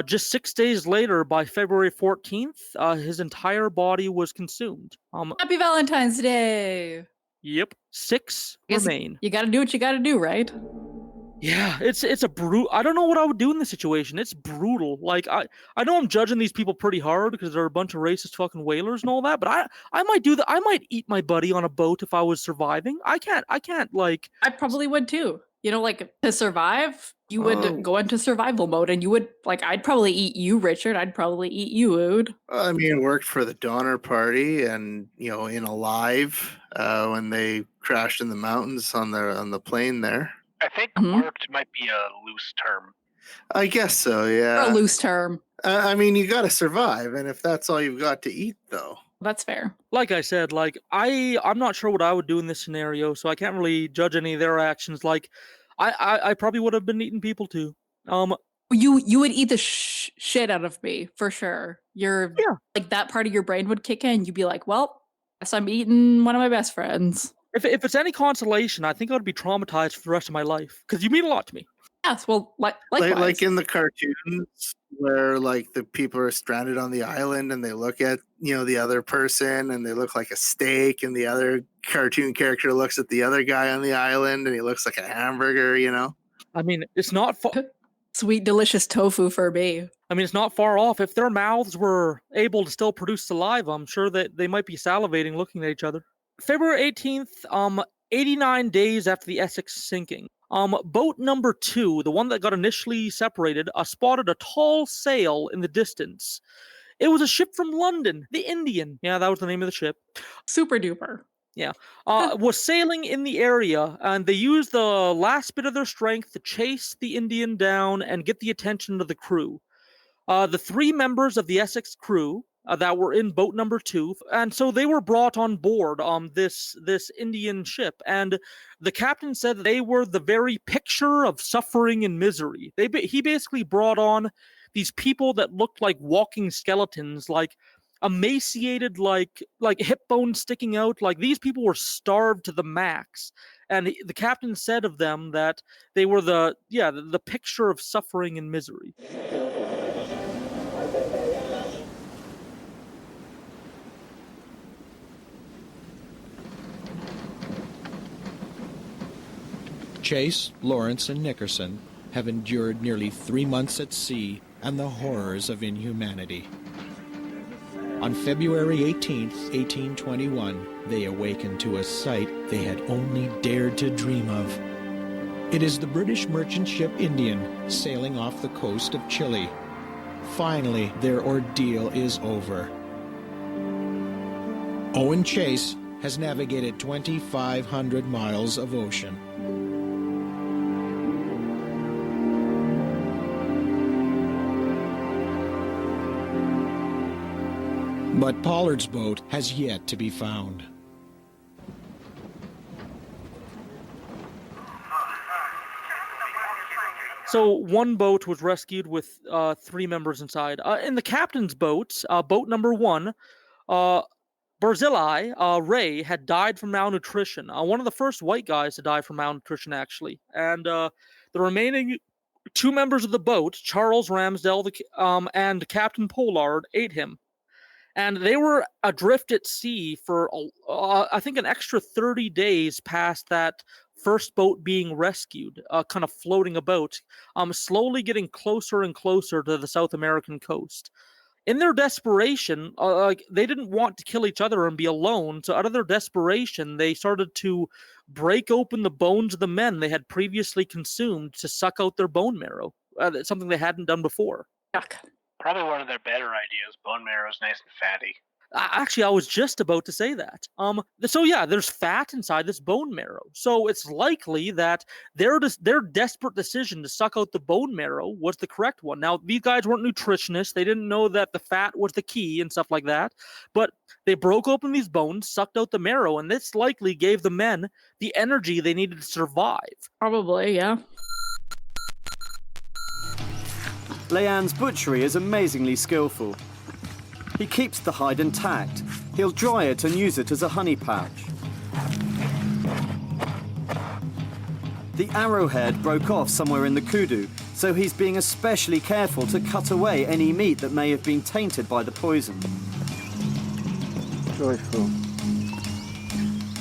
just 6 days later, by February 14th, his entire body was consumed. Happy Valentine's Day! Yep, 6 Guess remain. You gotta do what you gotta do, right? Yeah, it's a I don't know what I would do in this situation. It's brutal. Like I know I'm judging these people pretty hard because they're a bunch of racist fucking whalers and all that, but I might do that. I might eat my buddy on a boat if I was surviving. I can't like. I probably would too. You know, like to survive, you would go into survival mode, and you would like. I'd probably eat you, Richard. I'd probably eat you, Ood. I mean, it worked for the Donner Party, and in Alive when they crashed in the mountains on the plane there. I think worked might be a loose term. I guess so, yeah. Or a loose term. I mean, you got to survive, and if that's all you've got to eat, though. That's fair. Like I said, like I'm not sure what I would do in this scenario, so I can't really judge any of their actions. Like, I probably would have been eating people too. You would eat the shit out of me for sure. Like that part of your brain would kick in. You'd be like, well, guess I'm eating one of my best friends. If it's any consolation, I think I would be traumatized for the rest of my life because you mean a lot to me. Yes, well, likewise. Like in the cartoons where like the people are stranded on the island and they look at the other person and they look like a steak, and the other cartoon character looks at the other guy on the island and he looks like a hamburger. I mean, it's not sweet, delicious tofu for me. I mean, it's not far off. If their mouths were able to still produce saliva, I'm sure that they might be salivating looking at each other. February 18th, 89 days after the Essex sinking, boat number 2, the one that got initially separated, spotted a tall sail in the distance. It was a ship from London, the Indian. Yeah, that was the name of the ship. Super duper. Yeah. Was sailing in the area, and they used the last bit of their strength to chase the Indian down and get the attention of the crew. The 3 members of the Essex crew that were in boat number 2, and so they were brought on board this Indian ship, and the captain said that they were the very picture of suffering and misery. He basically brought on these people that looked like walking skeletons, like emaciated, like hip bones sticking out. Like these people were starved to the max, and the captain said of them that they were the picture of suffering and misery. Chase, Lawrence, and Nickerson have endured nearly 3 months at sea and the horrors of inhumanity. On February 18, 1821, they awakened to a sight they had only dared to dream of. It is the British merchant ship Indian sailing off the coast of Chile. Finally, their ordeal is over. Owen Chase has navigated 2,500 miles of ocean. But Pollard's boat has yet to be found. So one boat was rescued with 3 members inside. In the captain's boat, boat number 1, Barzillai Ray had died from malnutrition. One of the first white guys to die from malnutrition, actually. And the remaining 2 members of the boat, Charles Ramsdell and Captain Pollard, ate him. And they were adrift at sea for, I think, an extra 30 days past that first boat being rescued, kind of floating about, slowly getting closer and closer to the South American coast. In their desperation, they didn't want to kill each other and be alone, so out of their desperation, they started to break open the bones of the men they had previously consumed to suck out their bone marrow, something they hadn't done before. Yuck. Probably one of their better ideas. Bone marrow is nice and fatty. Actually, I was just about to say that. So yeah, there's fat inside this bone marrow. So it's likely that their desperate decision to suck out the bone marrow was the correct one. Now, these guys weren't nutritionists. They didn't know that the fat was the key and stuff like that. But they broke open these bones, sucked out the marrow, and this likely gave the men the energy they needed to survive. Probably, yeah. Leanne's butchery is amazingly skillful. He keeps the hide intact. He'll dry it and use it as a honey pouch. The arrowhead broke off somewhere in the kudu, so he's being especially careful to cut away any meat that may have been tainted by the poison. Joyful.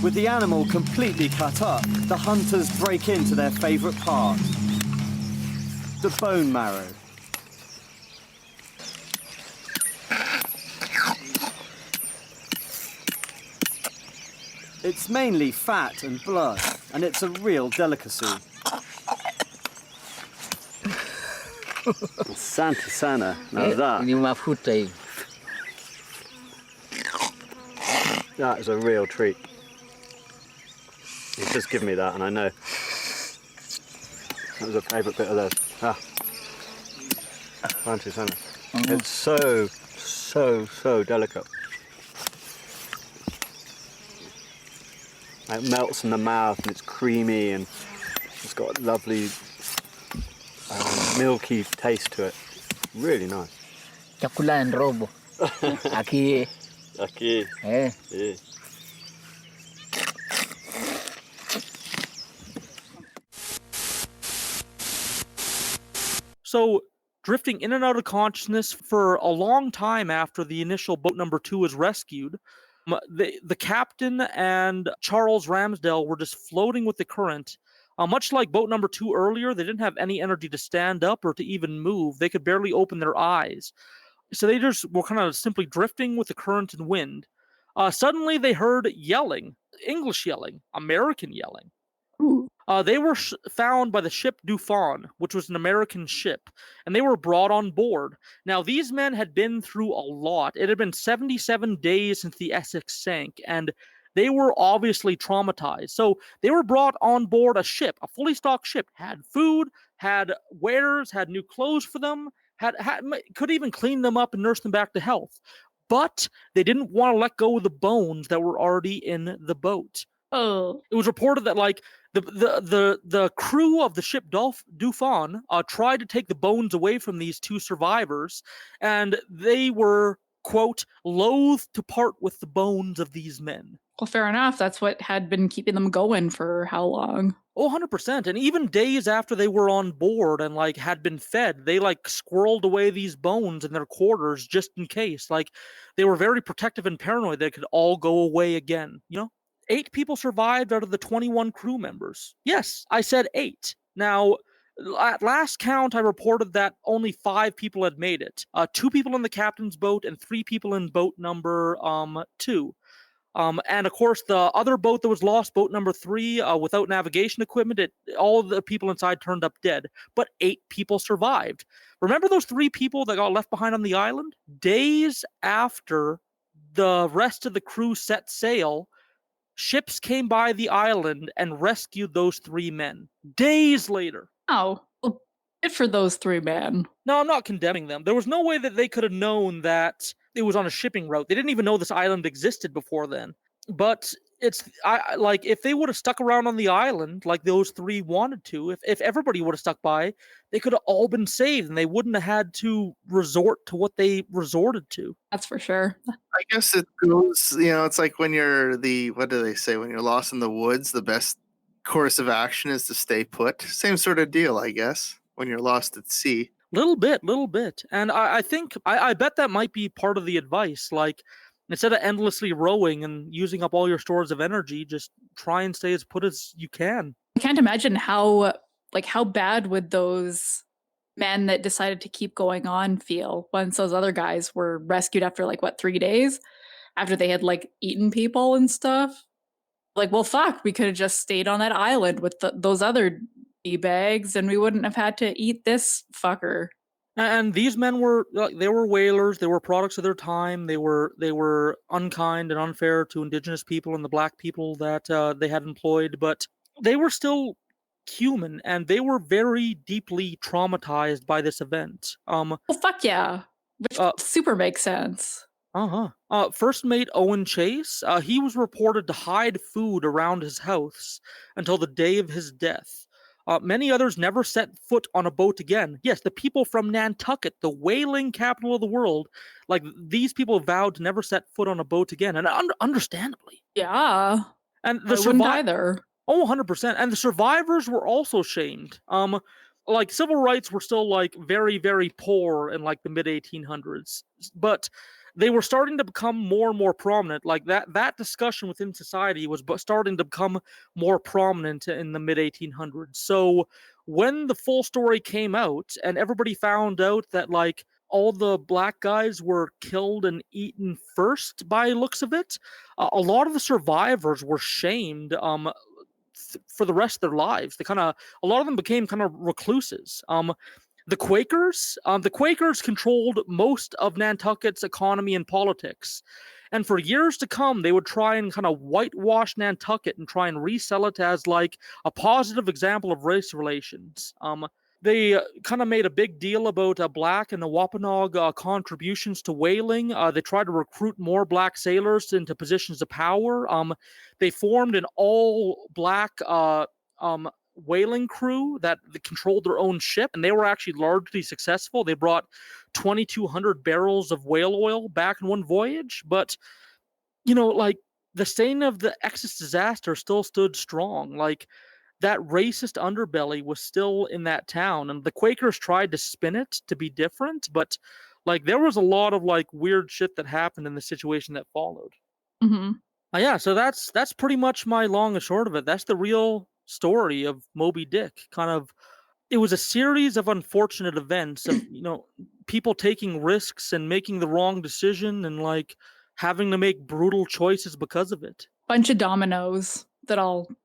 With the animal completely cut up, the hunters break into their favourite part, the bone marrow. It's mainly fat and blood, and it's a real delicacy. Santa sana, now that is a real treat. He's just given me that, and I know that was a favourite bit of theirs. Santa sana. It's so delicate. It melts in the mouth and it's creamy and it's got a lovely milky taste to it. Really nice. Chakula en robo. Aquí. Aquí. Yeah. So, drifting in and out of consciousness for a long time after the initial boat number 2 was rescued, the captain and Charles Ramsdell were just floating with the current. Much like boat number 2 earlier, they didn't have any energy to stand up or to even move. They could barely open their eyes. So they just were kind of simply drifting with the current and wind. Suddenly they heard yelling, English yelling, American yelling. They were found by the ship Dufon, which was an American ship, and they were brought on board. Now, these men had been through a lot. It had been 77 days since the Essex sank, and they were obviously traumatized. So they were brought on board a ship, a fully stocked ship, had food, had wares, had new clothes for them, could even clean them up and nurse them back to health. But they didn't want to let go of the bones that were already in the boat. Oh. It was reported that the crew of the ship Dufon tried to take the bones away from these 2 survivors, and they were, quote, loath to part with the bones of these men. Well, fair enough. That's what had been keeping them going for how long? Oh, 100%. And even days after they were on board and had been fed, they squirreled away these bones in their quarters just in case. They were very protective and paranoid they could all go away again, 8 people survived out of the 21 crew members. Yes, I said 8. Now, at last count, I reported that only 5 people had made it. 2 people in the captain's boat and 3 people in boat number 2. And of course, the other boat that was lost, boat number 3, without navigation equipment, all the people inside turned up dead. But 8 people survived. Remember those 3 people that got left behind on the island? Days after the rest of the crew set sail, ships came by the island and rescued those 3 men. Days later. Oh, well, good for those 3 men. No, I'm not condemning them. There was no way that they could have known that it was on a shipping route. They didn't even know this island existed before then. But if they would have stuck around on the island like those 3 wanted to, if everybody would have stuck by, they could have all been saved and they wouldn't have had to resort to what they resorted to. That's for sure. I guess it goes, it's like when you're what do they say? When you're lost in the woods, the best course of action is to stay put. Same sort of deal, I guess, when you're lost at sea. Little bit. And I think, I bet that might be part of the advice. Instead of endlessly rowing and using up all your stores of energy, just try and stay as put as you can. I can't imagine how bad would those men that decided to keep going on feel once those other guys were rescued after 3 days after they had eaten people and stuff. Well, fuck, we could have just stayed on that island with those other bags and we wouldn't have had to eat this fucker. And these men were they were whalers. They were products of their time. They were unkind and unfair to indigenous people and the black people that they had employed. But they were still human, and they were very deeply traumatized by this event. Well, fuck yeah, which super makes sense. First mate Owen Chase, he was reported to hide food around his house until the day of his death. Many others never set foot on a boat again. Yes, the people from Nantucket, the whaling capital of the world, like these people vowed to never set foot on a boat again, and understandably. Yeah. And I wouldn't either. Oh, 100%. And the survivors were also shamed. Like civil rights were still like very, very poor in like the mid 1800s, but they were starting to become more and more prominent. Like that discussion within society was starting to become more prominent in the mid 1800s. So when the full story came out and everybody found out that like all the black guys were killed and eaten first by looks of it, a lot of the survivors were shamed for the rest of their lives. A lot of them became kind of recluses. The Quakers controlled most of Nantucket's economy and politics. And for years to come, they would try and kind of whitewash Nantucket and try and resell it as like a positive example of race relations. They kind of made a big deal about black and the Wampanoag contributions to whaling. They tried to recruit more black sailors into positions of power. They formed an all-black whaling crew that controlled their own ship, and they were actually largely successful. They brought 2,200 barrels of whale oil back in one voyage. But, like the stain of the Essex disaster still stood strong. Like, that racist underbelly was still in that town, and the Quakers tried to spin it to be different, but like there was a lot of like weird shit that happened in the situation that followed. Mm-hmm. Yeah, so that's pretty much my long and short of it. That's the real story of Moby Dick. It was a series of unfortunate events of people taking risks and making the wrong decision and like having to make brutal choices because of it. Bunch of dominoes that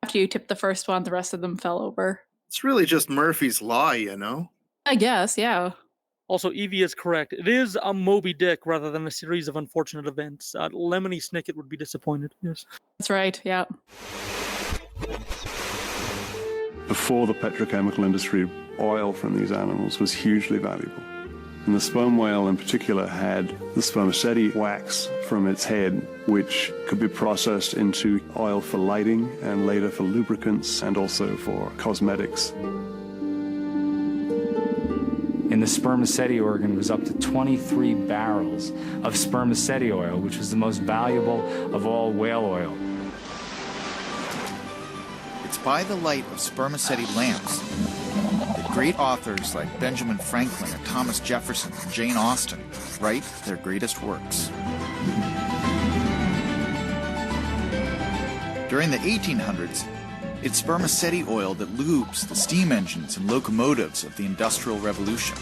after you tipped the first one, the rest of them fell over. It's really just Murphy's Law, I guess, yeah. Also, Evie is correct. It is a Moby Dick rather than a series of unfortunate events. Lemony Snicket would be disappointed. Yes, that's right. Yeah. Before the petrochemical industry, oil from these animals was hugely valuable. And the sperm whale in particular had the spermaceti wax from its head, which could be processed into oil for lighting and later for lubricants and also for cosmetics. In the spermaceti organ was up to 23 barrels of spermaceti oil, which was the most valuable of all whale oil. It's by the light of spermaceti lamps that great authors like Benjamin Franklin and Thomas Jefferson and Jane Austen write their greatest works. During the 1800s, it's spermaceti oil that lubes the steam engines and locomotives of the Industrial Revolution.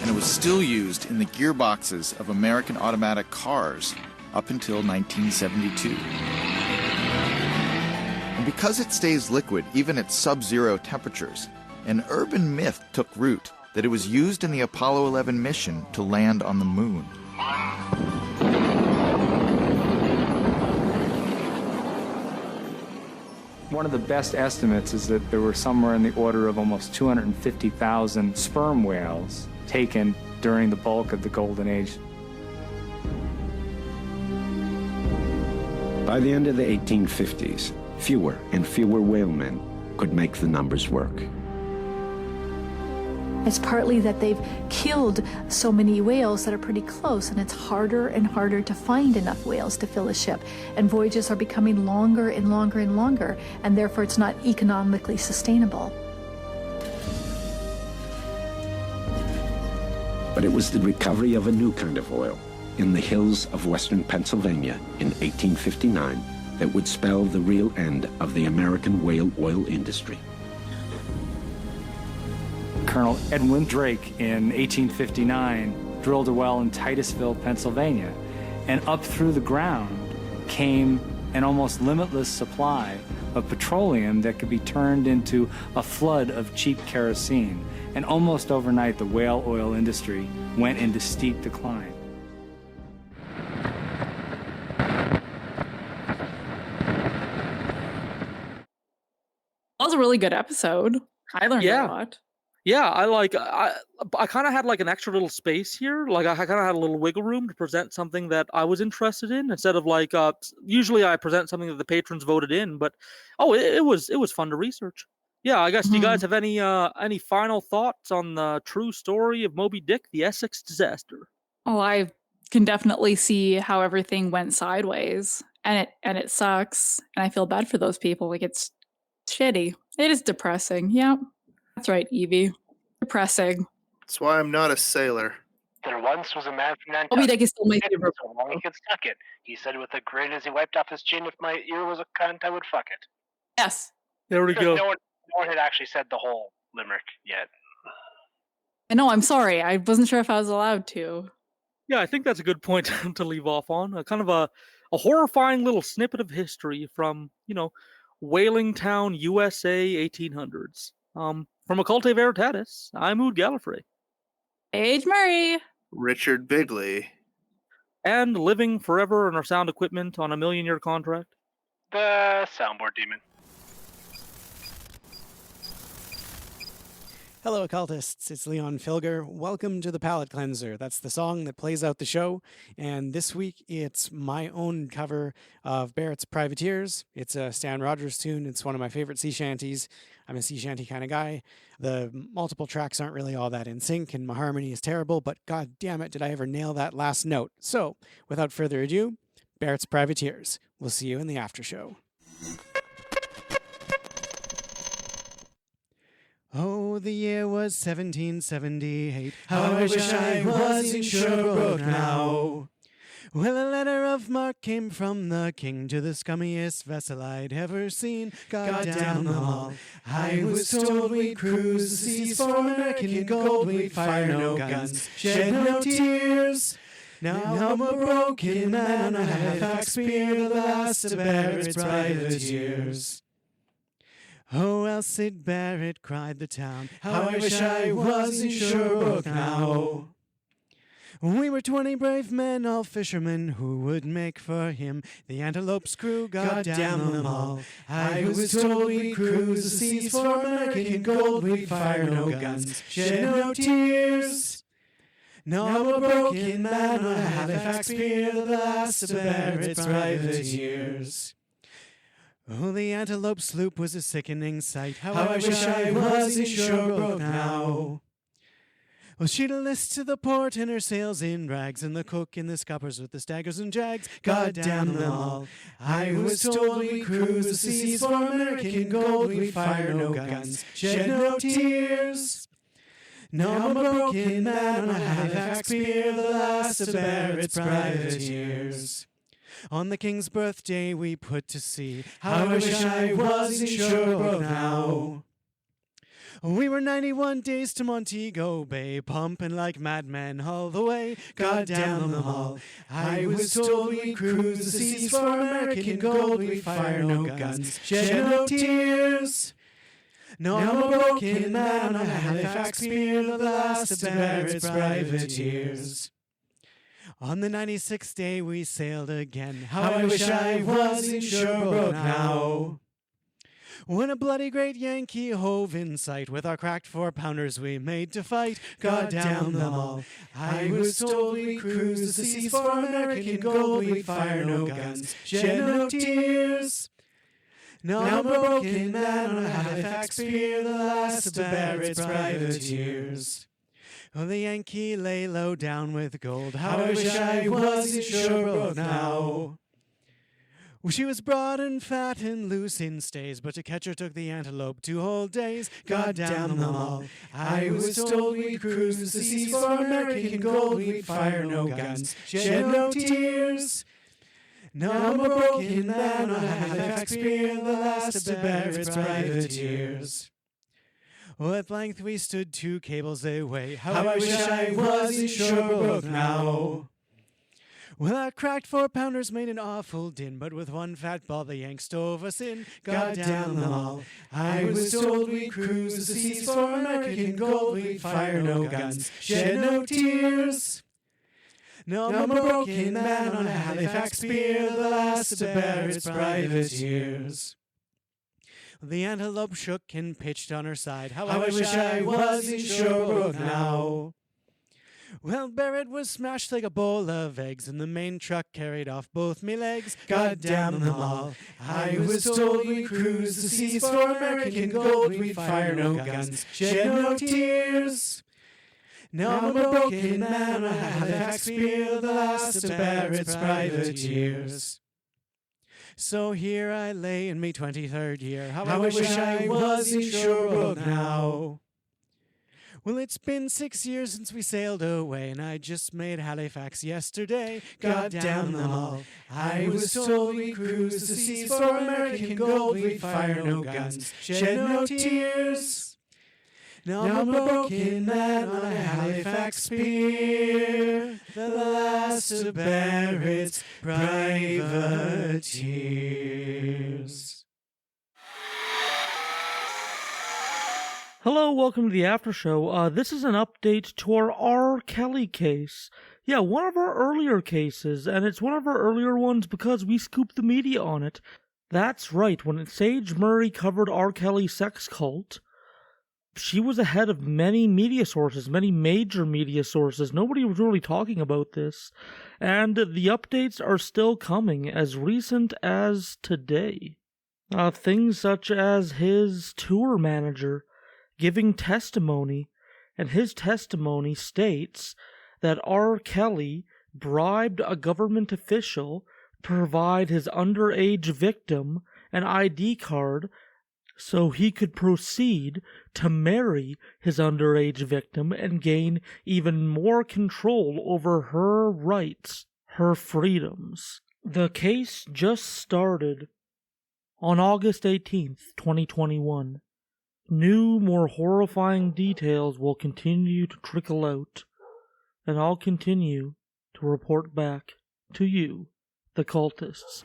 And it was still used in the gearboxes of American automatic cars up until 1972. And because it stays liquid even at sub-zero temperatures, an urban myth took root that it was used in the Apollo 11 mission to land on the moon. One of the best estimates is that there were somewhere in the order of almost 250,000 sperm whales taken during the bulk of the Golden Age. By the end of the 1850s, fewer and fewer whalemen could make the numbers work. It's partly that they've killed so many whales that are pretty close, and it's harder and harder to find enough whales to fill a ship. And voyages are becoming longer and longer and longer, and therefore it's not economically sustainable. But it was the recovery of a new kind of oil in the hills of western Pennsylvania in 1859 that would spell the real end of the American whale oil industry. Colonel Edwin Drake in 1859 drilled a well in Titusville, Pennsylvania, and up through the ground came an almost limitless supply of petroleum that could be turned into a flood of cheap kerosene. And almost overnight, the whale oil industry went into steep decline. That was a really good episode. I learned a lot. Yeah, I kind of had like an extra little space here. Like I kind of had a little wiggle room to present something that I was interested in instead of like usually I present something that the patrons voted in, but it was fun to research. Yeah, I guess do you guys have any final thoughts on the true story of Moby Dick, the Essex disaster? Oh, I can definitely see how everything went sideways, and it sucks, and I feel bad for those people. Like it's shitty. It is depressing. Yeah. That's right, Evie. Depressing. That's why I'm not a sailor. There once was a man from Nantucket. Moby Dick is still my favorite. So long he could suck it. He said with a grin as he wiped off his chin, if my ear was a cunt, I would fuck it. Yes. There we go. No one had actually said the whole limerick yet. I know, I'm sorry. I wasn't sure if I was allowed to. Yeah, I think that's a good point to leave off on. A kind of a horrifying little snippet of history from, Whaling Town, USA, 1800s. From Occulte Veritatis, I'm Ood Gallifrey. Paige Murray. Richard Bigley. And living forever in our sound equipment on a 1,000,000-year contract. The soundboard demon. Hello, occultists. It's Leon Filger. Welcome to the Palette Cleanser. That's the song that plays out the show. And this week, it's my own cover of Barrett's Privateers. It's a Stan Rogers tune. It's one of my favorite sea shanties. I'm a sea shanty kind of guy. The multiple tracks aren't really all that in sync, and my harmony is terrible, but god damn it, did I ever nail that last note. So, without further ado, Barrett's Privateers. We'll see you in the after show. Oh, the year was 1778. How I wish I was in Sherbrooke now. Well, a letter of marque came from the king to the scummiest vessel I'd ever seen. God damn them all. I was told we'd cruise the seas for American gold. We'd fire no guns, shed no tears. Now I'm a broken man on a Halifax pier, the last to bear its privateers. Oh, Elsid Barrett, cried the town, how I wish I was in Sherbrooke now. We were 20 brave men, all fishermen, who would make for him the Antelope's crew, God damn them all. I was told we'd cruise the seas for American gold, we'd fire no guns, shed no tears. Now I'm a broken man on a Halifax pier, the last to bear its privateers. Oh, the Antelope sloop was a sickening sight. How I wish I was in Sherbrooke now. Well, she'd a list to the port and her sails in rags, and the cook in the scuppers with the staggers and jags. God damn them all. I was told we'd cruise the seas for American gold. We'd fire no guns, shed no tears. Now I'm a broken man on a Halifax pier, the last to bear its privateers. On the King's birthday we put to sea. How I wish I was in Sherbrooke now. We were 91 days to Montego Bay, pumping like madmen all the way. God damn them all. I was told we'd cruise the seas for American gold. We'd fire no guns, shed no tears. Now I'm a broken man on a Halifax pier, the last to bear its privateers. On the 96th day we sailed again. How I wish I was in Sherbrooke now. When a bloody great Yankee hove in sight, with our cracked 4-pounders we made to fight. God damn them all. I was told we'd cruise the seas for American gold. We'd fire no guns, shed no tears. Now I'm a broken man on a Halifax pier, the last to bear its privateers. Oh, the Yankee lay low down with gold. How I wish I was in Sherbrooke now. Well, she was broad and fat and loose in stays, but to catch her took the Antelope 2 whole days. God damn them all. I was told we'd cruise the seas for American gold. We'd fire no guns, shed no tears. Now I'm a broken man on a Halifax pier, the last to bear its privateers. Oh, at length we stood 2 cables away. How I wish I was in Sherbrooke now. Well, our cracked 4-pounders made an awful din, but with one fat ball they yanked stove us in. God damn them all. I was told we'd cruise the seas for American gold. We'd fire no guns, shed no tears. No, I'm a broken man on a Halifax pier, the last to bear its privateers. The antelope shook and pitched on her side. How I wish I was in Sherbrooke now. Well, Barrett was smashed like a bowl of eggs, and the main truck carried off both me legs. God damn them all. I was told we'd cruise the seas for American gold. We'd fire no guns, shed no tears. Now I'm a broken man on a Halifax pier, the last to bear its privateers. So here I lay in me 23rd year. How I wish I was in Sherbrooke now. Well, it's been 6 years since we sailed away, and I just made Halifax yesterday. God damn them all. I was told we'd cruise the seas for American gold. We'd fire no guns, shed no tears. Now I'm a broken man on a Halifax pier, the last to bear its privateers. Hello, welcome to the after show. This is an update to our R. Kelly case. Yeah, one of our earlier cases, and it's one of our earlier ones because we scooped the media on it. That's right, when Sage Murray covered R. Kelly's sex cult, she was ahead of many media sources, many major media sources. Nobody was really talking about this. And the updates are still coming, as recent as today. Things such as his tour manager giving testimony, and his testimony states that R. Kelly bribed a government official to provide his underage victim an ID card so he could proceed to marry his underage victim and gain even more control over her rights, her freedoms. The case just started on August 18th, 2021. New, more horrifying details will continue to trickle out, and I'll continue to report back to you, the cultists.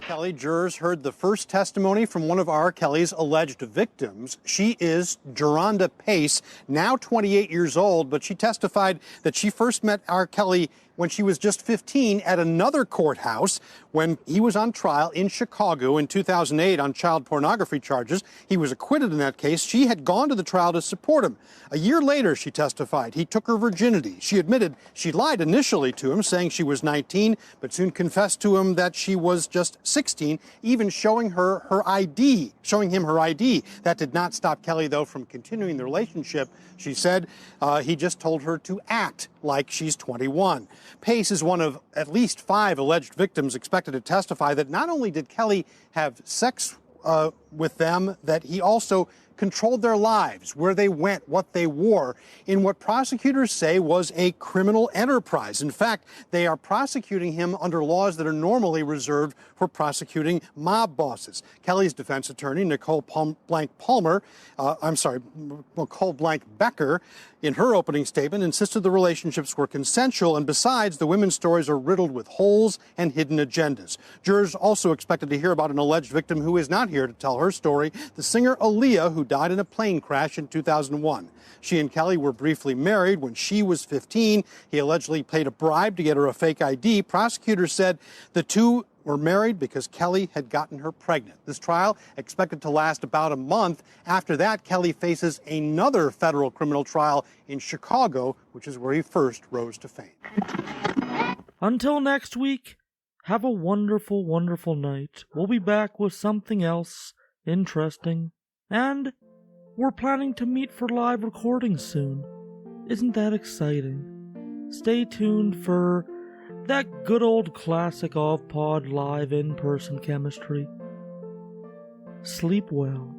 Kelly, jurors heard the first testimony from one of R. Kelly's alleged victims. She is Geronda Pace, now 28 years old, but she testified that she first met R. Kelly when she was just 15 at another courthouse when he was on trial in Chicago in 2008 on child pornography charges. He was acquitted in that case. She had gone to the trial to support him. A year later, she testified, he took her virginity. She admitted she lied initially to him, saying she was 19, but soon confessed to him that she was just 16, even showing him her ID. That did not stop Kelly, though, from continuing the relationship. She said he just told her to act like she's 21. Pace is one of at least 5 alleged victims expected to testify that not only did Kelly have sex with them, that he also controlled their lives, where they went, what they wore, in what prosecutors say was a criminal enterprise. In fact, they are prosecuting him under laws that are normally reserved for prosecuting mob bosses. Kelly's defense attorney, Nicole Becker, in her opening statement, insisted the relationships were consensual, and besides, the women's stories are riddled with holes and hidden agendas. Jurors also expected to hear about an alleged victim who is not here to tell her story, the singer Aaliyah, who died in a plane crash in 2001. She and Kelly were briefly married when she was 15. He allegedly paid a bribe to get her a fake ID. Prosecutors said the two were married because Kelly had gotten her pregnant. This trial expected to last about a month. After that, Kelly faces another federal criminal trial in Chicago, which is where he first rose to fame. Until next week, have a wonderful, wonderful night. We'll be back with something else interesting. And we're planning to meet for live recordings soon. Isn't that exciting? Stay tuned for that good old classic of pod live in-person chemistry. Sleep well.